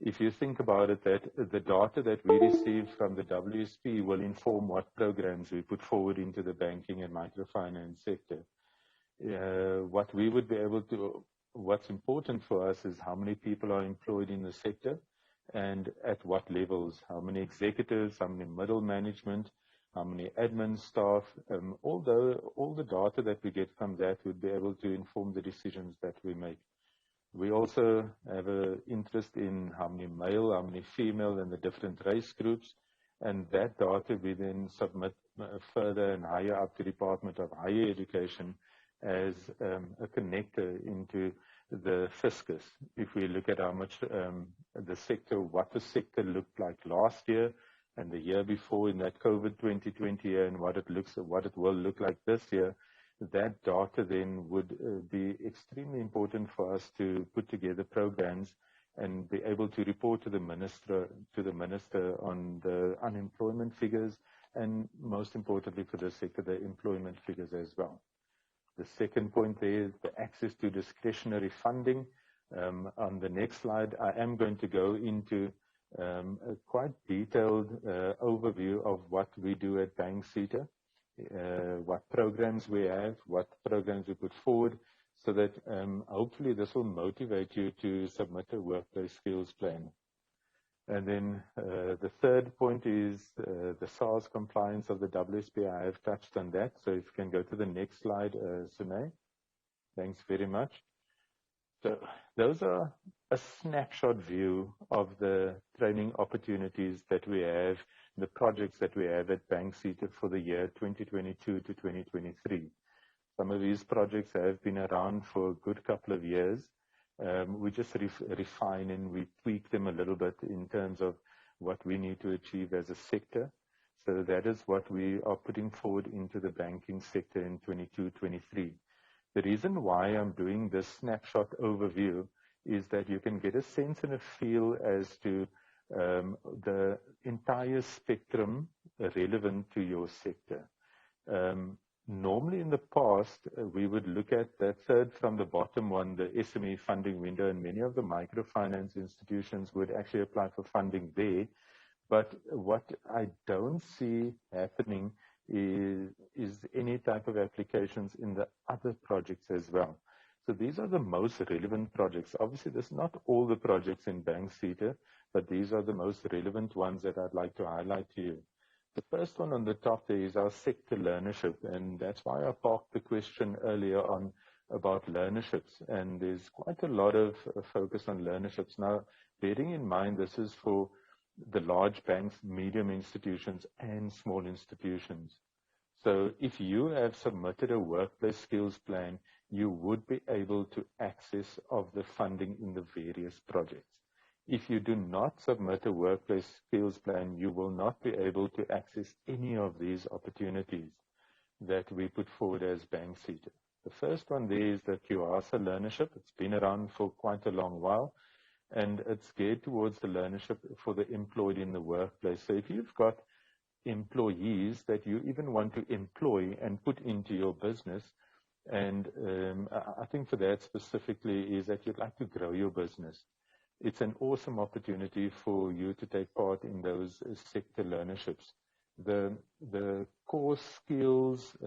If you think about it, that the data that we receive from the WSP will inform what programs we put forward into the banking and microfinance sector. What we would be able to, what's important for us is how many people are employed in the sector and at what levels, how many executives, how many middle management, how many admin staff. Although all the data that we get from that would be able to inform the decisions that we make. We also have an interest in how many male, how many female, and the different race groups. And that data we then submit further and higher up to the Department of Higher Education as a connector into the fiscus. If we look at how much the sector, what the sector looked like last year, and the year before in that COVID 2020 year, and what it will look like this year, that data then would be extremely important for us to put together programs and be able to report to the minister on the unemployment figures, and most importantly for the sector, the employment figures as well. The second point there is the access to discretionary funding. On the next slide, I am going to go into a quite detailed overview of what we do at Bank CETA, what programs we have, what programs we put forward, so that hopefully this will motivate you to submit a workplace skills plan. And then the third point is the SARS compliance of the WSP. I have touched on that. So if you can go to the next slide, Sinai. Thanks very much. So those are a snapshot view of the training opportunities that we have, the projects that we have at Bank CETA for the year 2022 to 2023. Some of these projects have been around for a good couple of years. We just refine and we tweak them a little bit in terms of what we need to achieve as a sector. So that is what we are putting forward into the banking sector in 22-23. The reason why I'm doing this snapshot overview is that you can get a sense and a feel as to the entire spectrum relevant to your sector. Normally in the past, we would look at that third from the bottom one, the SME funding window, and many of the microfinance institutions would actually apply for funding there. But what I don't see happening is any type of applications in the other projects as well. So these are the most relevant projects. Obviously, this is not all the projects in Bank CETA, but these are the most relevant ones that I'd like to highlight to you. The first one on the top there is our sector learnership, and that's why I parked the question earlier on about learnerships. And there's quite a lot of focus on learnerships. Now, bearing in mind this is for the large banks, medium institutions, and small institutions. So if you have submitted a workplace skills plan, you would be able to access of the funding in the various projects. If you do not submit a workplace skills plan, you will not be able to access any of these opportunities that we put forward as Bank CETA. The first one there is the QASA learnership. It's been around for quite a long while, and it's geared towards the learnership for the employed in the workplace. So if you've got employees that you even want to employ and put into your business, and I think for that specifically is that you'd like to grow your business. It's an awesome opportunity for you to take part in those sector learnerships. The core skills,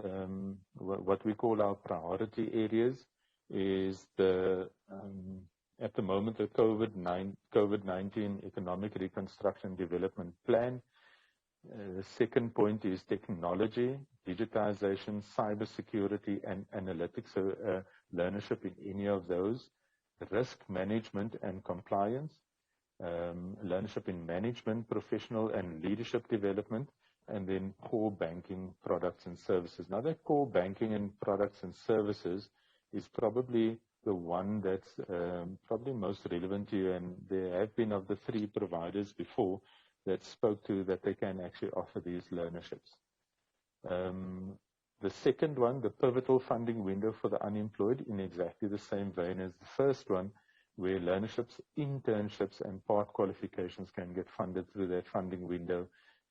what we call our priority areas, is at the moment the COVID-19 Economic Reconstruction Development Plan. The second point is technology, digitization, cybersecurity, and analytics. So learnership in any of those. Risk management and compliance, learnership in management, professional and leadership development, and then core banking products and services. Now that core banking and products and services is probably the one that's probably most relevant to you, and there have been of the three providers before that spoke to that they can actually offer these learnerships. The second one, the pivotal funding window for the unemployed, in exactly the same vein as the first one, where learnerships, internships, and part qualifications can get funded through that funding window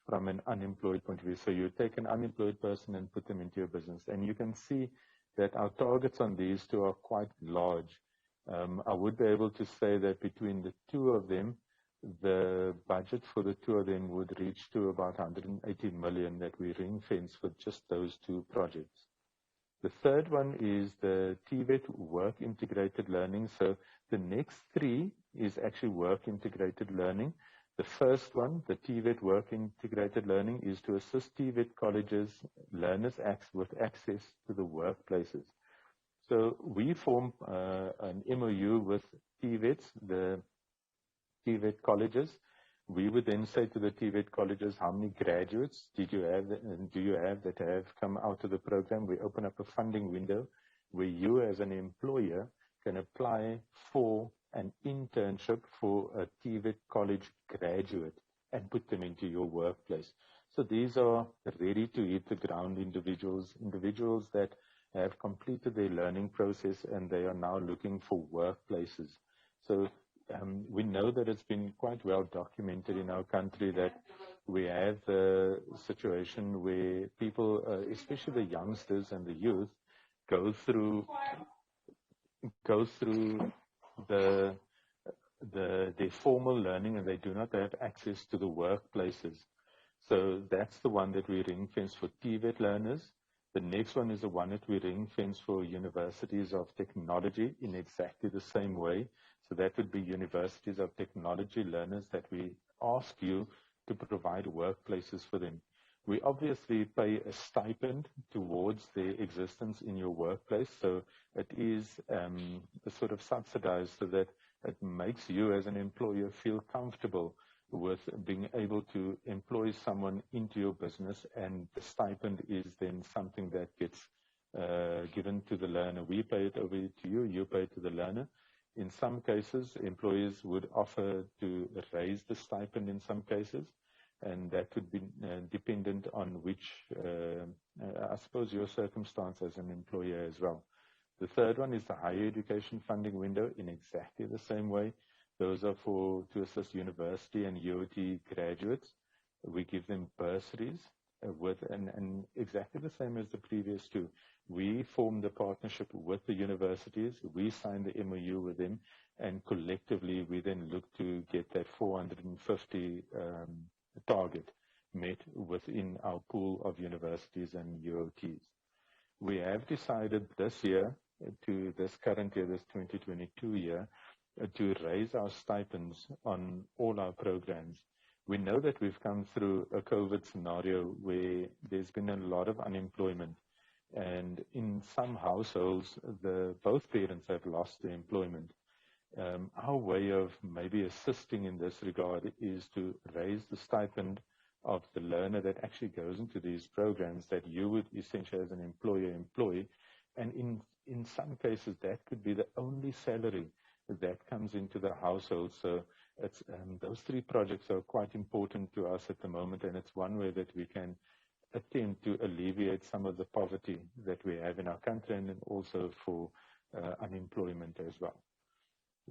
from an unemployed point of view. So you take an unemployed person and put them into your business. And you can see that our targets on these two are quite large. I would be able to say that between the two of them, the budget for the two of them would reach to about 180 million that we ring fence for just those two projects. The third one is the TVET work integrated learning. So the next three is actually work integrated learning. The first one, the TVET work integrated learning, is to assist TVET colleges, learners with access to the workplaces. So we form an MOU with TVETs, the TVET colleges. We would then say to the TVET colleges, how many graduates do you have that have come out of the program? We open up a funding window where you as an employer can apply for an internship for a TVET college graduate and put them into your workplace. So these are ready to hit the ground individuals that have completed their learning process and they are now looking for workplaces. So we know that it's been quite well documented in our country that we have the situation where people, especially the youngsters and the youth, go through their formal learning and they do not have access to the workplaces. So that's the one that we ring fence for TVET learners. The next one is the one that we ring fence for universities of technology in exactly the same way. So that would be universities of technology learners that we ask you to provide workplaces for them. We obviously pay a stipend towards their existence in your workplace. So it is sort of subsidized so that it makes you as an employer feel comfortable with being able to employ someone into your business, and the stipend is then something that gets given to the learner. We pay it over to you, you pay it to the learner. In some cases, employers would offer to raise the stipend in some cases, and that would be dependent on which, I suppose, your circumstance as an employer as well. The third one is the higher education funding window in exactly the same way. Those are to assist university and UOT graduates. We give them bursaries and exactly the same as the previous two. We form the partnership with the universities. We sign the MOU with them, and collectively we then look to get that 450 target met within our pool of universities and UOTs. We have decided this year, this current year, this 2022 year, to raise our stipends on all our programs. We know that we've come through a COVID scenario where there's been a lot of unemployment, and in some households, both parents have lost their employment. Our way of maybe assisting in this regard is to raise the stipend of the learner that actually goes into these programs that you would essentially as an employer employ, and in some cases that could be the only salary that comes into the household. So it's those three projects are quite important to us at the moment, and it's one way that we can attempt to alleviate some of the poverty that we have in our country, and then also for unemployment as well.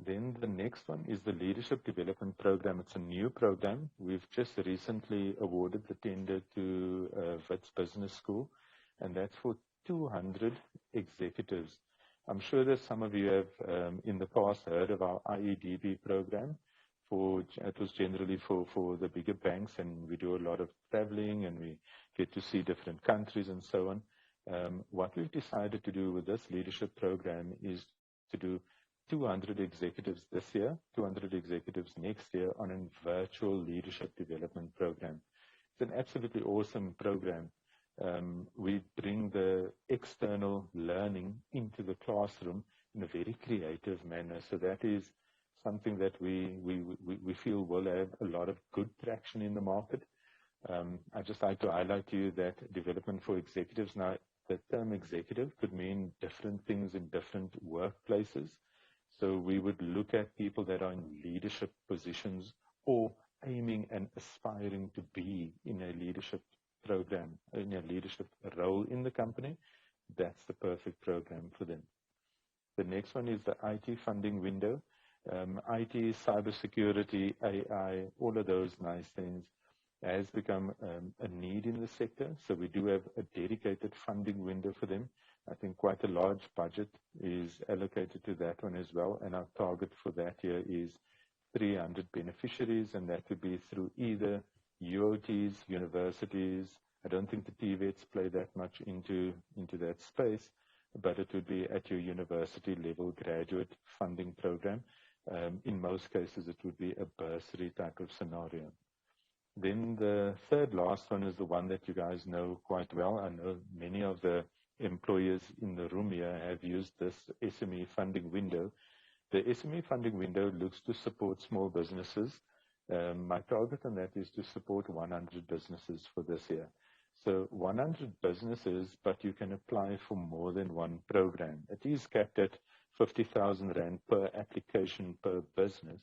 Then the next one is the Leadership Development Program. It's a new program. We've just recently awarded the tender to Wits Business School, and that's for 200 executives. I'm sure that some of you have in the past heard of our IEDB program. It was generally for the bigger banks, and we do a lot of traveling and we get to see different countries and so on. What we've decided to do with this leadership program is to do 200 executives this year, 200 executives next year on a virtual leadership development program. It's an absolutely awesome program. We bring the external learning into the classroom in a very creative manner. So that is something that we feel will have a lot of good traction in the market. I'd just like to highlight to you that development for executives, now the term executive could mean different things in different workplaces. So we would look at people that are in leadership positions or aiming and aspiring to be in a leadership program, in a leadership role in the company. That's the perfect program for them. The next one is the IT funding window. IT, cybersecurity, AI, all of those nice things has become a need in the sector. So we do have a dedicated funding window for them. I think quite a large budget is allocated to that one as well. And our target for that year is 300 beneficiaries, and that would be through either UOTs, universities. I don't think the TVETs play that much into that space, but it would be at your university level graduate funding program. In most cases, it would be a bursary type of scenario. Then the third last one is the one that you guys know quite well. I know many of the employers in the room here have used this SME funding window. The SME funding window looks to support small businesses. My target on that is to support 100 businesses for this year. So 100 businesses, but you can apply for more than one program. It is capped at 50,000 Rand per application per business,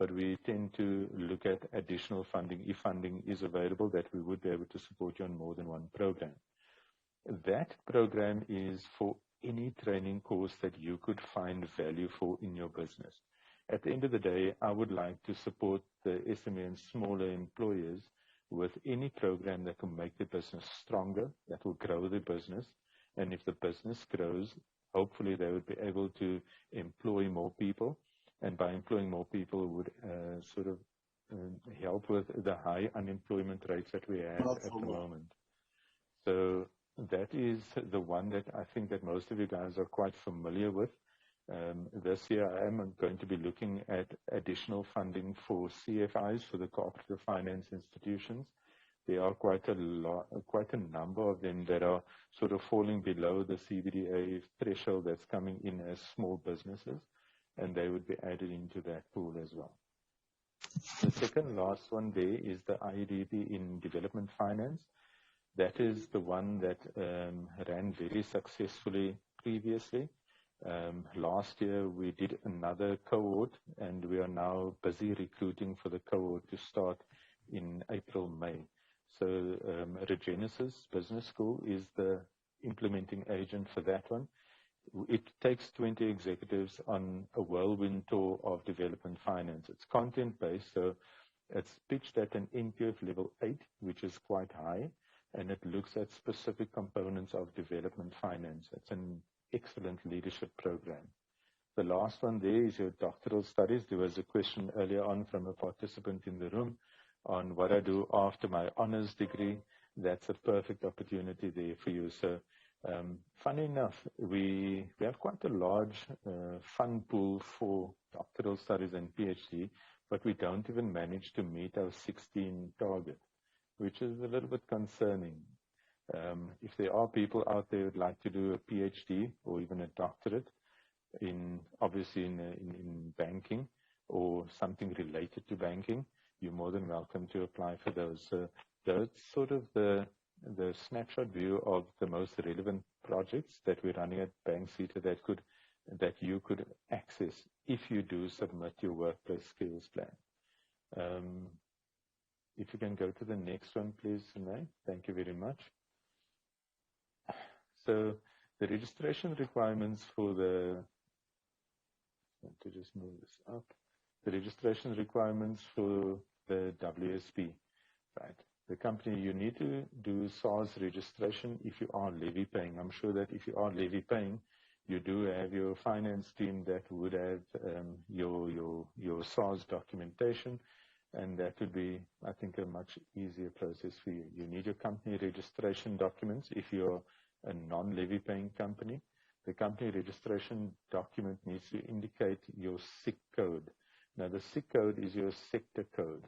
but we tend to look at additional funding, if funding is available, that we would be able to support you on more than one program. That program is for any training course that you could find value for in your business. At the end of the day, I would like to support the SME and smaller employers with any program that will make the business stronger, that will grow the business. And if the business grows, hopefully they would be able to employ more people. And by employing more people would help with the high unemployment rates that we have at the moment. So that is the one that I think that most of you guys are quite familiar with. This year I am going to be looking at additional funding for CFIs, for the cooperative finance institutions. There are quite a number of them that are sort of falling below the CBDA threshold that's coming in as small businesses, and they would be added into that pool as well. The second last one there is the IEDP in development finance. That is the one that ran very successfully previously. Last year we did another cohort, and we are now busy recruiting for the cohort to start in April, May. So Regenesis Business School is the implementing agent for that one. It takes 20 executives on a whirlwind tour of development finance. It's content-based, so it's pitched at an NQF level 8, which is quite high, and it looks at specific components of development finance. It's an excellent leadership program. The last one there is your doctoral studies. There was a question earlier on from a participant in the room on what I do after my honors degree. That's a perfect opportunity there for you. So funny enough, we have quite a large fund pool for doctoral studies and PhD, but we don't even manage to meet our 16 target, which is a little bit concerning. If there are people out there who would like to do a PhD or even a doctorate obviously in banking or something related to banking, you're more than welcome to apply for those. So that's sort of the snapshot view of the most relevant projects that we're running at BankSeater that you could access if you do submit your workplace skills plan. If you can go to the next one, please, Sinai. Thank you very much. So the registration requirements for to just move this up. The registration requirements for the WSP, right? The company, you need to do SARS registration if you are levy paying. I'm sure that if you are levy paying, you do have your finance team that would have your SARS documentation, and that would be, I think, a much easier process for you. You need your company registration documents if you're a non-levy paying company. The company registration document needs to indicate your SIC code. Now, the SIC code is your sector code,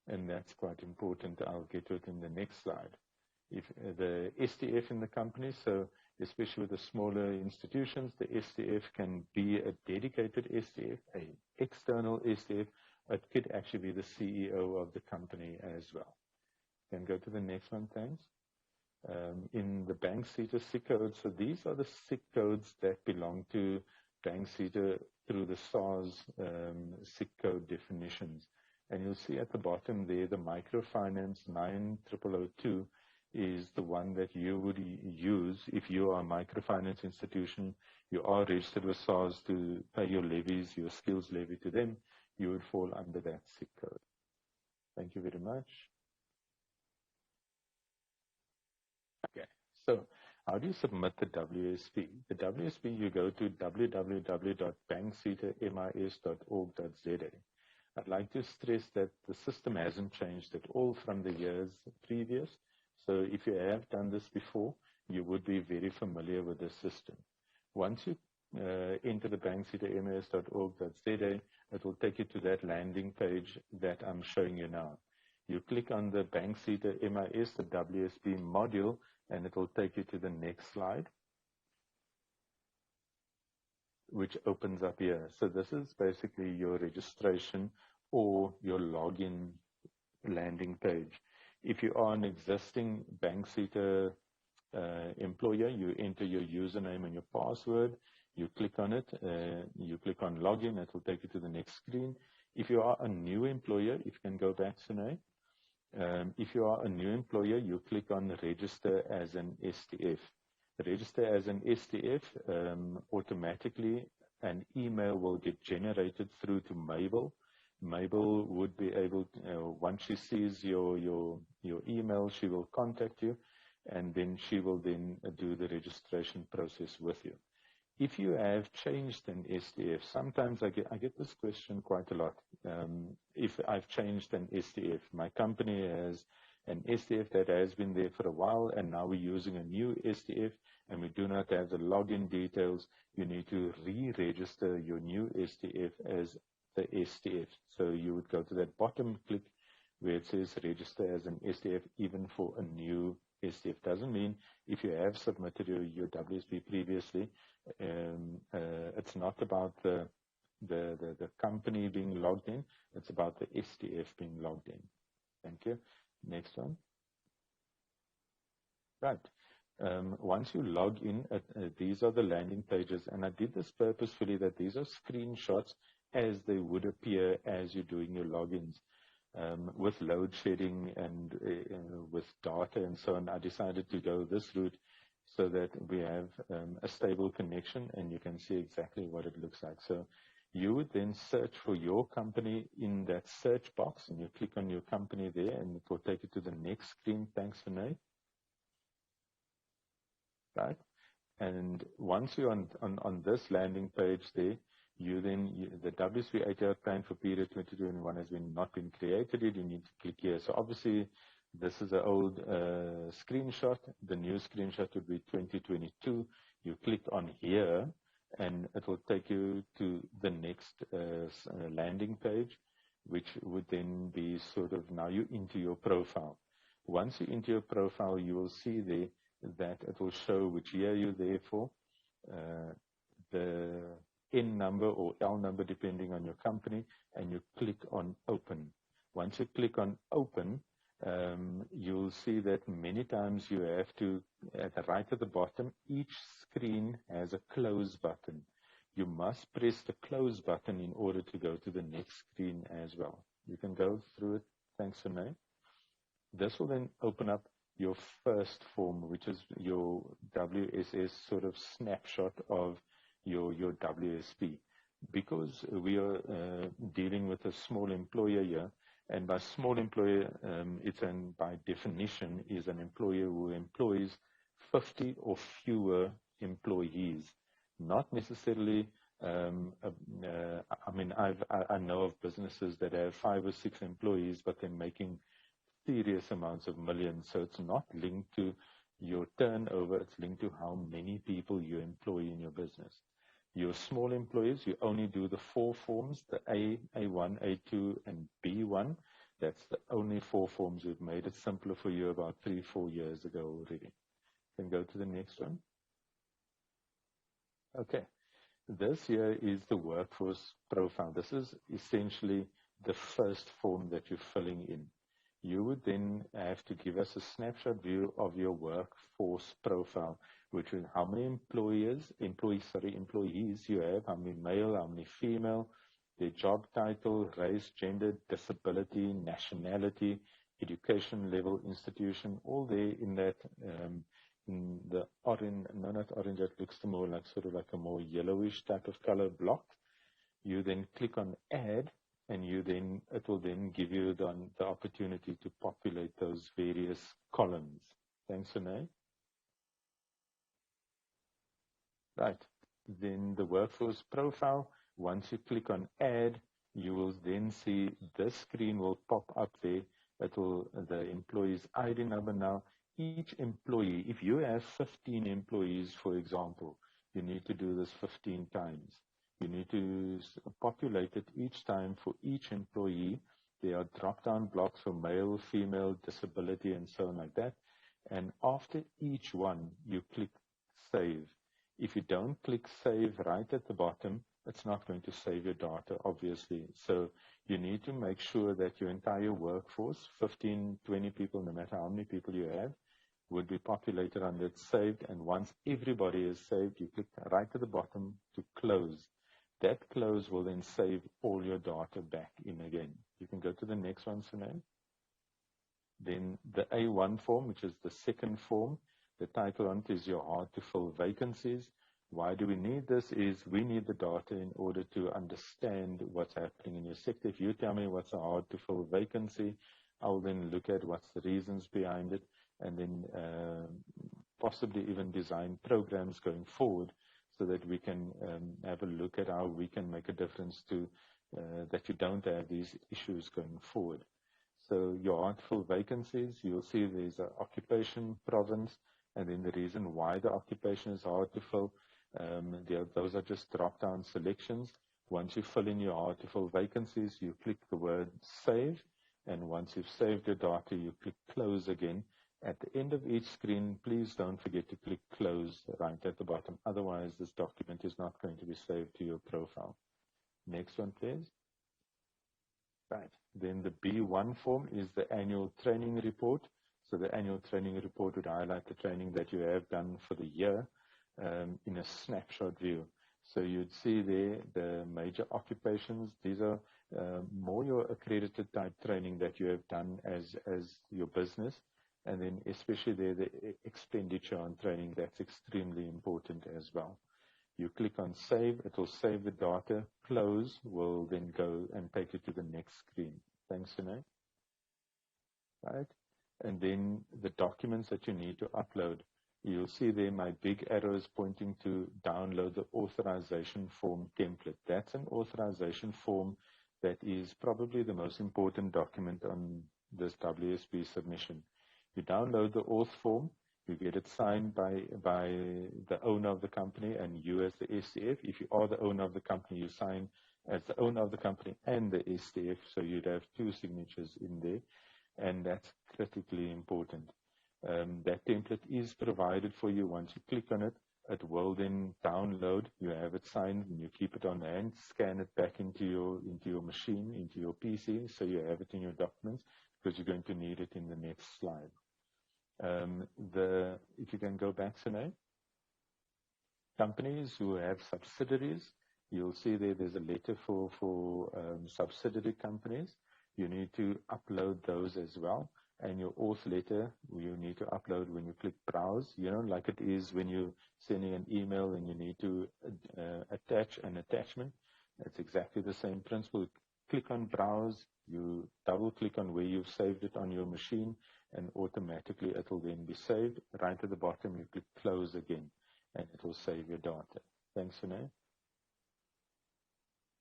and that's quite important. I'll get to it in the next slide. If the STF in the company, so especially with the smaller institutions, the STF can be a dedicated STF, an external STF. It could actually be the CEO of the company as well. Can go to the next one, thanks. In the BankSeater SIC codes, so these are the SIC codes that belong to BankSeater through the SARS SIC code definitions. And you'll see at the bottom there, the microfinance 9002 is the one that you would use if you are a microfinance institution. You are registered with SARS to pay your levies, your skills levy to them. You would fall under that SIC code. Thank you very much. Okay, so how do you submit the WSP? The WSP, you go to www.bankseatermis.org.za. I'd like to stress that the system hasn't changed at all from the years previous. So if you have done this before, you would be very familiar with the system. Once you enter the bankseatermis.org.za, it will take you to that landing page that I'm showing you now. You click on the BankSeater MIS, the WSP module, and it will take you to the next slide, which opens up here. So this is basically your registration or your login landing page. If you are an existing BankSeater employer, you enter your username and your password. You click on it, you click on login, it will take you to the next screen. If you are a new employer, if you can go back, Sinai. If you are a new employer, you click on register as an STF. Register as an STF, automatically an email will get generated through to Mabel. Mabel would be able to, once she sees your email, she will contact you, and then she will then do the registration process with you. If you have changed an STF, sometimes I get this question quite a lot. If I've changed an STF, my company has an STF that has been there for a while, and now we're using a new STF, and we do not have the login details, you need to re-register your new STF as the STF. So you would go to that bottom click where it says register as an STF, even for a new STF. Doesn't mean if you have submitted your WSP previously, it's not about the company being logged in, it's about the STF being logged in. Thank you. Next one. Right. Once you log in, these are the landing pages, and I did this purposefully that these are screenshots as they would appear as you're doing your logins. With load shedding and with data and so on, I decided to go this route so that we have a stable connection and you can see exactly what it looks like. So you would then search for your company in that search box, and you click on your company there, and it will take you to the next screen. Thanks, Sinai. Right. And once you're on this landing page there, the WSP 8-hour plan for period 2021 has not been created yet. You need to click here. So obviously, this is an old screenshot. The new screenshot would be 2022. You click on here, and it will take you to the next landing page, which would then be sort of now you're into your profile. Once you're into your profile, you will see there that it will show which year you're there for, the N number or L number depending on your company, and you click on open. Once you click on open, you'll see that many times you have to, right at the bottom, each screen has a close button. You must press the close button in order to go to the next screen as well. You can go through it. Thanks, Sinai. This will then open up your first form, which is your WSS sort of snapshot of your WSP. Because we are dealing with a small employer here, and by small employer, by definition, is an employer who employs 50 or fewer employees. Not necessarily, I mean, I know of businesses that have 5 or 6 employees, but they're making serious amounts of millions. So it's not linked to your turnover, it's linked to how many people you employ in your business. Your small employees, you only do the 4 forms, the A, A1, A2, and B1. That's the only 4 forms. We've made it simpler for you about 3-4 years ago already. Then go to the next one. Okay. This here is the workforce profile. This is essentially the first form that you're filling in. You would then have to give us a snapshot view of your workforce profile, which is how many employees you have, how many male, how many female, their job title, race, gender, disability, nationality, education level, institution, all there in that, in the orange, no, not orange, that looks more like sort of like a more yellowish type of color block. You then click on add, and it will then give you the opportunity to populate those various columns. Thanks, Sinai. Right. Then the workforce profile, once you click on add, you will then see this screen will pop up there. It will, the employee's ID number now. Each employee, if you have 15 employees, for example, you need to do this 15 times. You need to populate it each time for each employee. There are drop-down blocks for male, female, disability, and so on like that. And after each one, you click save. If you don't click save right at the bottom, it's not going to save your data, obviously. So you need to make sure that your entire workforce, 15, 20 people, no matter how many people you have, would be populated under it saved. And once everybody is saved, you click right at the bottom to close. That close will then save all your data back in again. You can go to the next one, Sinai. Then the A1 form, which is the second form, the title on it is your hard to fill vacancies. Why do we need this? Is we need the data in order to understand what's happening in your sector. If you tell me what's a hard to fill vacancy, I'll then look at what's the reasons behind it, and then possibly even design programs going forward so that we can have a look at how we can make a difference to that you don't have these issues going forward. So your hard to fill vacancies, you'll see there's an occupation, province, and then the reason why the occupation is hard to fill. Those are just drop-down selections. Once you fill in your hard to fill vacancies, you click the word save, and once you've saved your data, you click close again. At the end of each screen, please don't forget to click close right at the bottom. Otherwise, this document is not going to be saved to your profile. Next one, please. Right. Then the B1 form is the annual training report. So the annual training report would highlight the training that you have done for the year in a snapshot view. So you'd see there the major occupations. These are more your accredited type training that you have done as your business. And then especially there, the expenditure on training, that's extremely important as well. You click on save, it will save the data. Close will then go and take you to the next screen. Thanks, Sinai. Right? And then the documents that you need to upload. You'll see there my big arrows pointing to download the authorization form template. That's an authorization form that is probably the most important document on this WSP submission. You download the auth form, you get it signed by the owner of the company and you as the STF. If you are the owner of the company, you sign as the owner of the company and the STF, so you'd have two signatures in there, and that's critically important. That template is provided for you. Once you click on it, it will then download. You have it signed and you keep it on hand, scan it back into your machine, into your PC, so you have it in your documents, because you're going to need it in the next slide. If you can go back, Sinai. Companies who have subsidiaries, you'll see there's a letter for subsidiary companies. You need to upload those as well. And your auth letter, you need to upload when you click browse, like it is when you're sending an email and you need to attach an attachment. It's exactly the same principle. Click on browse, you double click on where you've saved it on your machine, and automatically it will then be saved. Right at the bottom, you click close again, and it will save your data. Thanks, Sinai.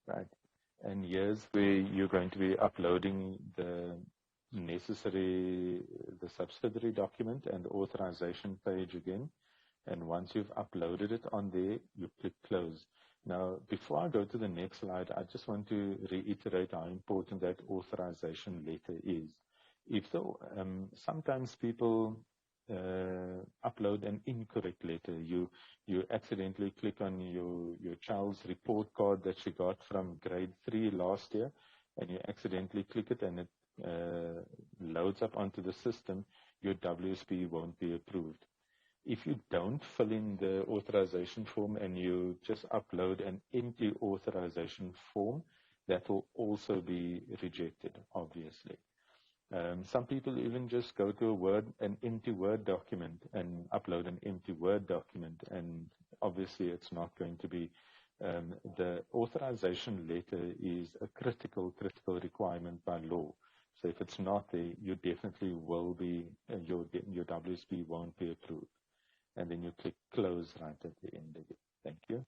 Right. And here's where you're going to be uploading the subsidiary document and the authorization page again. And once you've uploaded it on there, you click close. Now, before I go to the next slide, I just want to reiterate how important that authorization letter is. Sometimes people upload an incorrect letter. You accidentally click on your child's report card that she got from grade 3 last year, and you accidentally click it and it loads up onto the system. Your WSP won't be approved. If you don't fill in the authorization form and you just upload an empty authorization form, that will also be rejected, obviously. Some people even just go to an empty Word document and upload an empty Word document, and obviously it's not going to be. The authorization letter is a critical requirement by law. So if it's not there, you definitely will be, your WSP won't be approved. And then you click close right at the end of it. Thank you.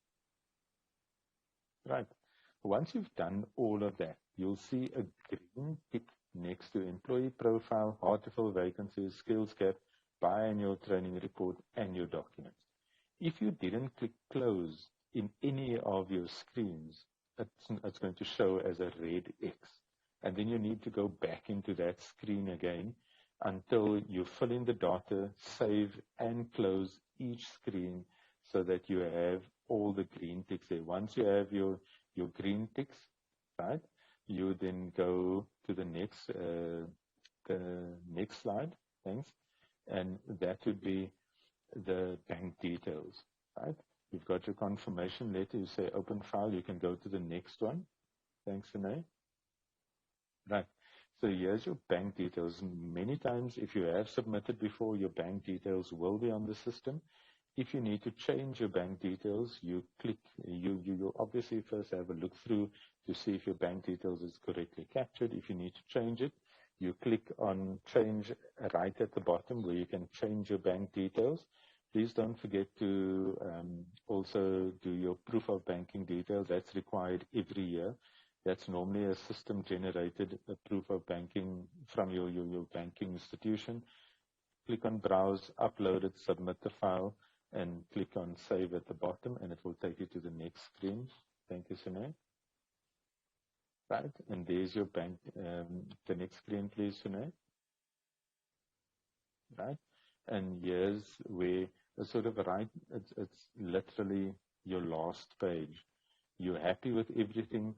Right. Once you've done all of that, you'll see a green tick next to employee profile, hard to fill vacancies, skills gap, biannual training report, and your documents. If you didn't click close in any of your screens, it's going to show as a red X. And then you need to go back into that screen again until you fill in the data, save and close each screen so that you have all the green ticks there. Once you have your green ticks, right, you then go to the next slide, thanks, and that would be the bank details, right? You've got your confirmation letter. You say open file. You can go to the next one. Thanks, Sinai. Right. So here's your bank details. Many times, if you have submitted before, your bank details will be on the system. If you need to change your bank details, you click, you obviously first have a look through to see if your bank details is correctly captured. If you need to change it, you click on change right at the bottom where you can change your bank details. Please don't forget to also do your proof of banking details. That's required every year. That's normally a system-generated proof of banking from your banking institution. Click on Browse, upload it, submit the file, and click on Save at the bottom, and it will take you to the next screen. Thank you, Sinai. Right, and there's your bank. The next screen, please, Sinai. Right, and here's where it's sort of right. It's literally your last page. You're happy with everything.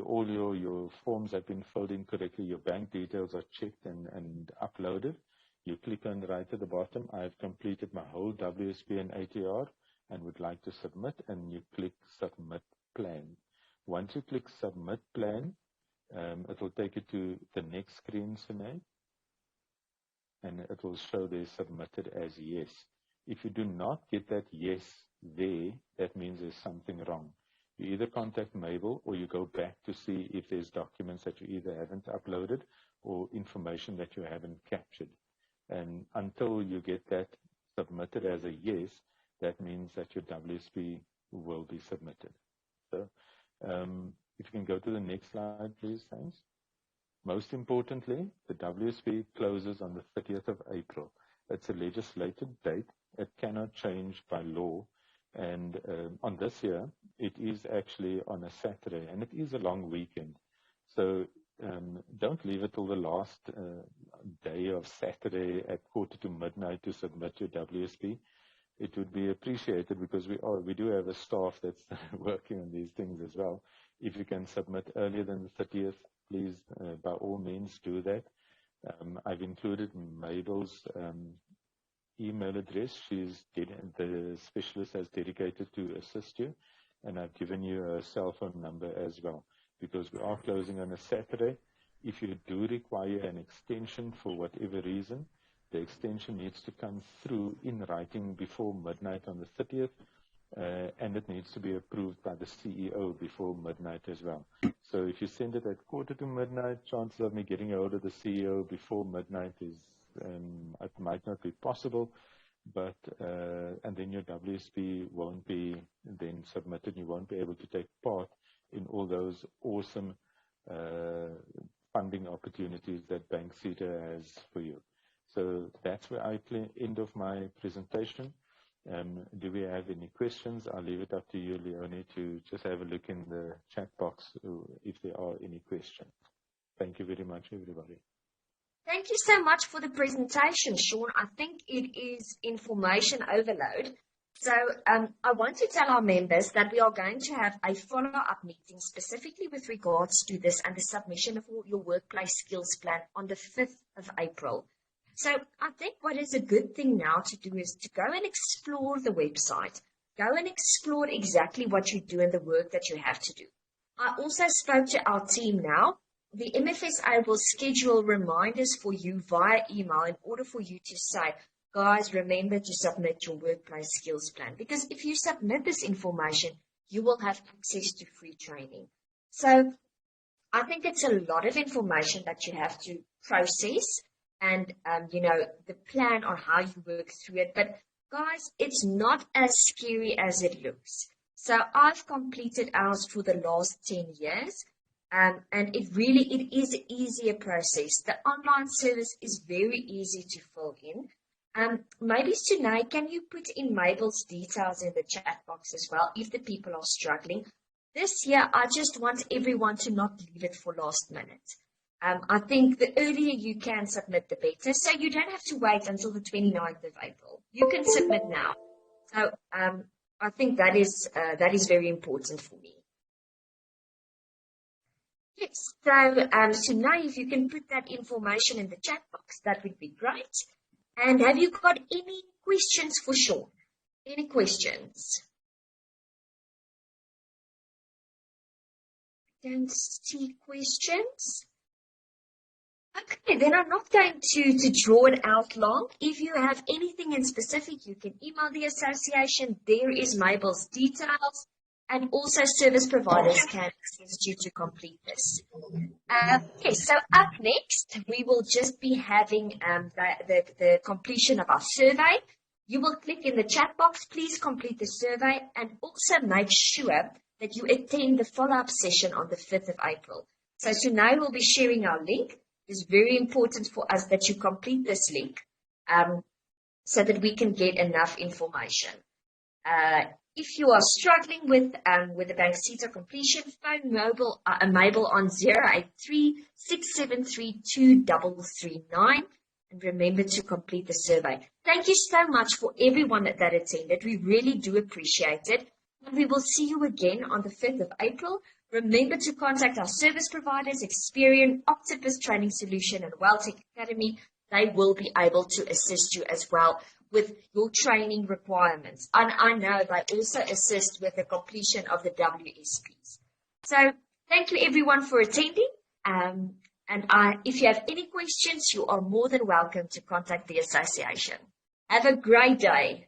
All your forms have been filled in correctly. Your bank details are checked and uploaded. You click on right at the bottom. I've completed my whole WSP and ATR and would like to submit, and you click Submit Plan. Once you click Submit Plan, it will take you to the next screen, Sinai, and it will show there submitted as yes. If you do not get that yes there, that means there's something wrong. You either contact Mabel or you go back to see if there's documents that you either haven't uploaded or information that you haven't captured. And until you get that submitted as a yes, that means that your WSP will be submitted. So if you can go to the next slide, please, thanks. Most importantly, the WSP closes on the 30th of April. It's a legislated date. It cannot change by law. And on this year, it is actually on a Saturday, and it is a long weekend. So don't leave it till the last day of Saturday at midnight to submit your WSP. It would be appreciated because we do have a staff that's working on these things as well. If you can submit earlier than the 30th, please, by all means, do that. I've included Mabel's email address. The specialist has dedicated to assist you, and I've given you a cell phone number as well, because we are closing on a Saturday. If you do require an extension for whatever reason, the extension needs to come through in writing before midnight on the 30th, and it needs to be approved by the CEO before midnight as well. So if you send it at midnight, chances of me getting a hold of the CEO before midnight is it might not be possible, but and then your WSP won't be then submitted. You won't be able to take part in all those awesome funding opportunities that Bank CETA has for you. So that's where I end of my presentation. Do we have any questions? I'll leave it up to you, Leonie, to just have a look in the chat box if there are any questions. Thank you very much, everybody. Thank you so much for the presentation, Sean. I think it is information overload. So I want to tell our members that we are going to have a follow-up meeting specifically with regards to this and the submission of your workplace skills plan on the 5th of April. So I think what is a good thing now to do is to go and explore the website, go and explore exactly what you do and the work that you have to do. I also spoke to our team now. The MFSA will schedule reminders for you via email in order for you to say, guys, remember to submit your workplace skills plan. Because if you submit this information, you will have access to free training. So I think it's a lot of information that you have to process and, the plan on how you work through it. But guys, it's not as scary as it looks. So I've completed ours for the last 10 years. And it is an easier process. The online service is very easy to fill in. Maybe Sinai, can you put in Mabel's details in the chat box as well if the people are struggling? This year, I just want everyone to not leave it for last minute. I think the earlier you can submit, the better. So you don't have to wait until the 29th of April. You can submit now. So I think that is very important for me. Yes, so now if you can put that information in the chat box, that would be great. And have you got any questions for Sean? Any questions? don't see questions. Okay, then I'm not going to draw it out long. If you have anything in specific, you can email the association. There is Mabel's details, and also service providers can assist you to complete this. Okay, so up next, we will just be having the completion of our survey. You will click in the chat box, please complete the survey, and also make sure that you attend the follow-up session on the 5th of April. So Sinai will be sharing our link. It's very important for us that you complete this link so that we can get enough information. If you are struggling with the Bank CETA completion, phone Mabel on 083-673-2339 and remember to complete the survey. Thank you so much for everyone that attended. We really do appreciate it. And we will see you again on the 5th of April. Remember to contact our service providers, Experian, Octopus Training Solution, and WellTech Academy. They will be able to assist you as well with your training requirements. And I know they also assist with the completion of the WSPs. So thank you everyone for attending. If you have any questions, you are more than welcome to contact the association. Have a great day.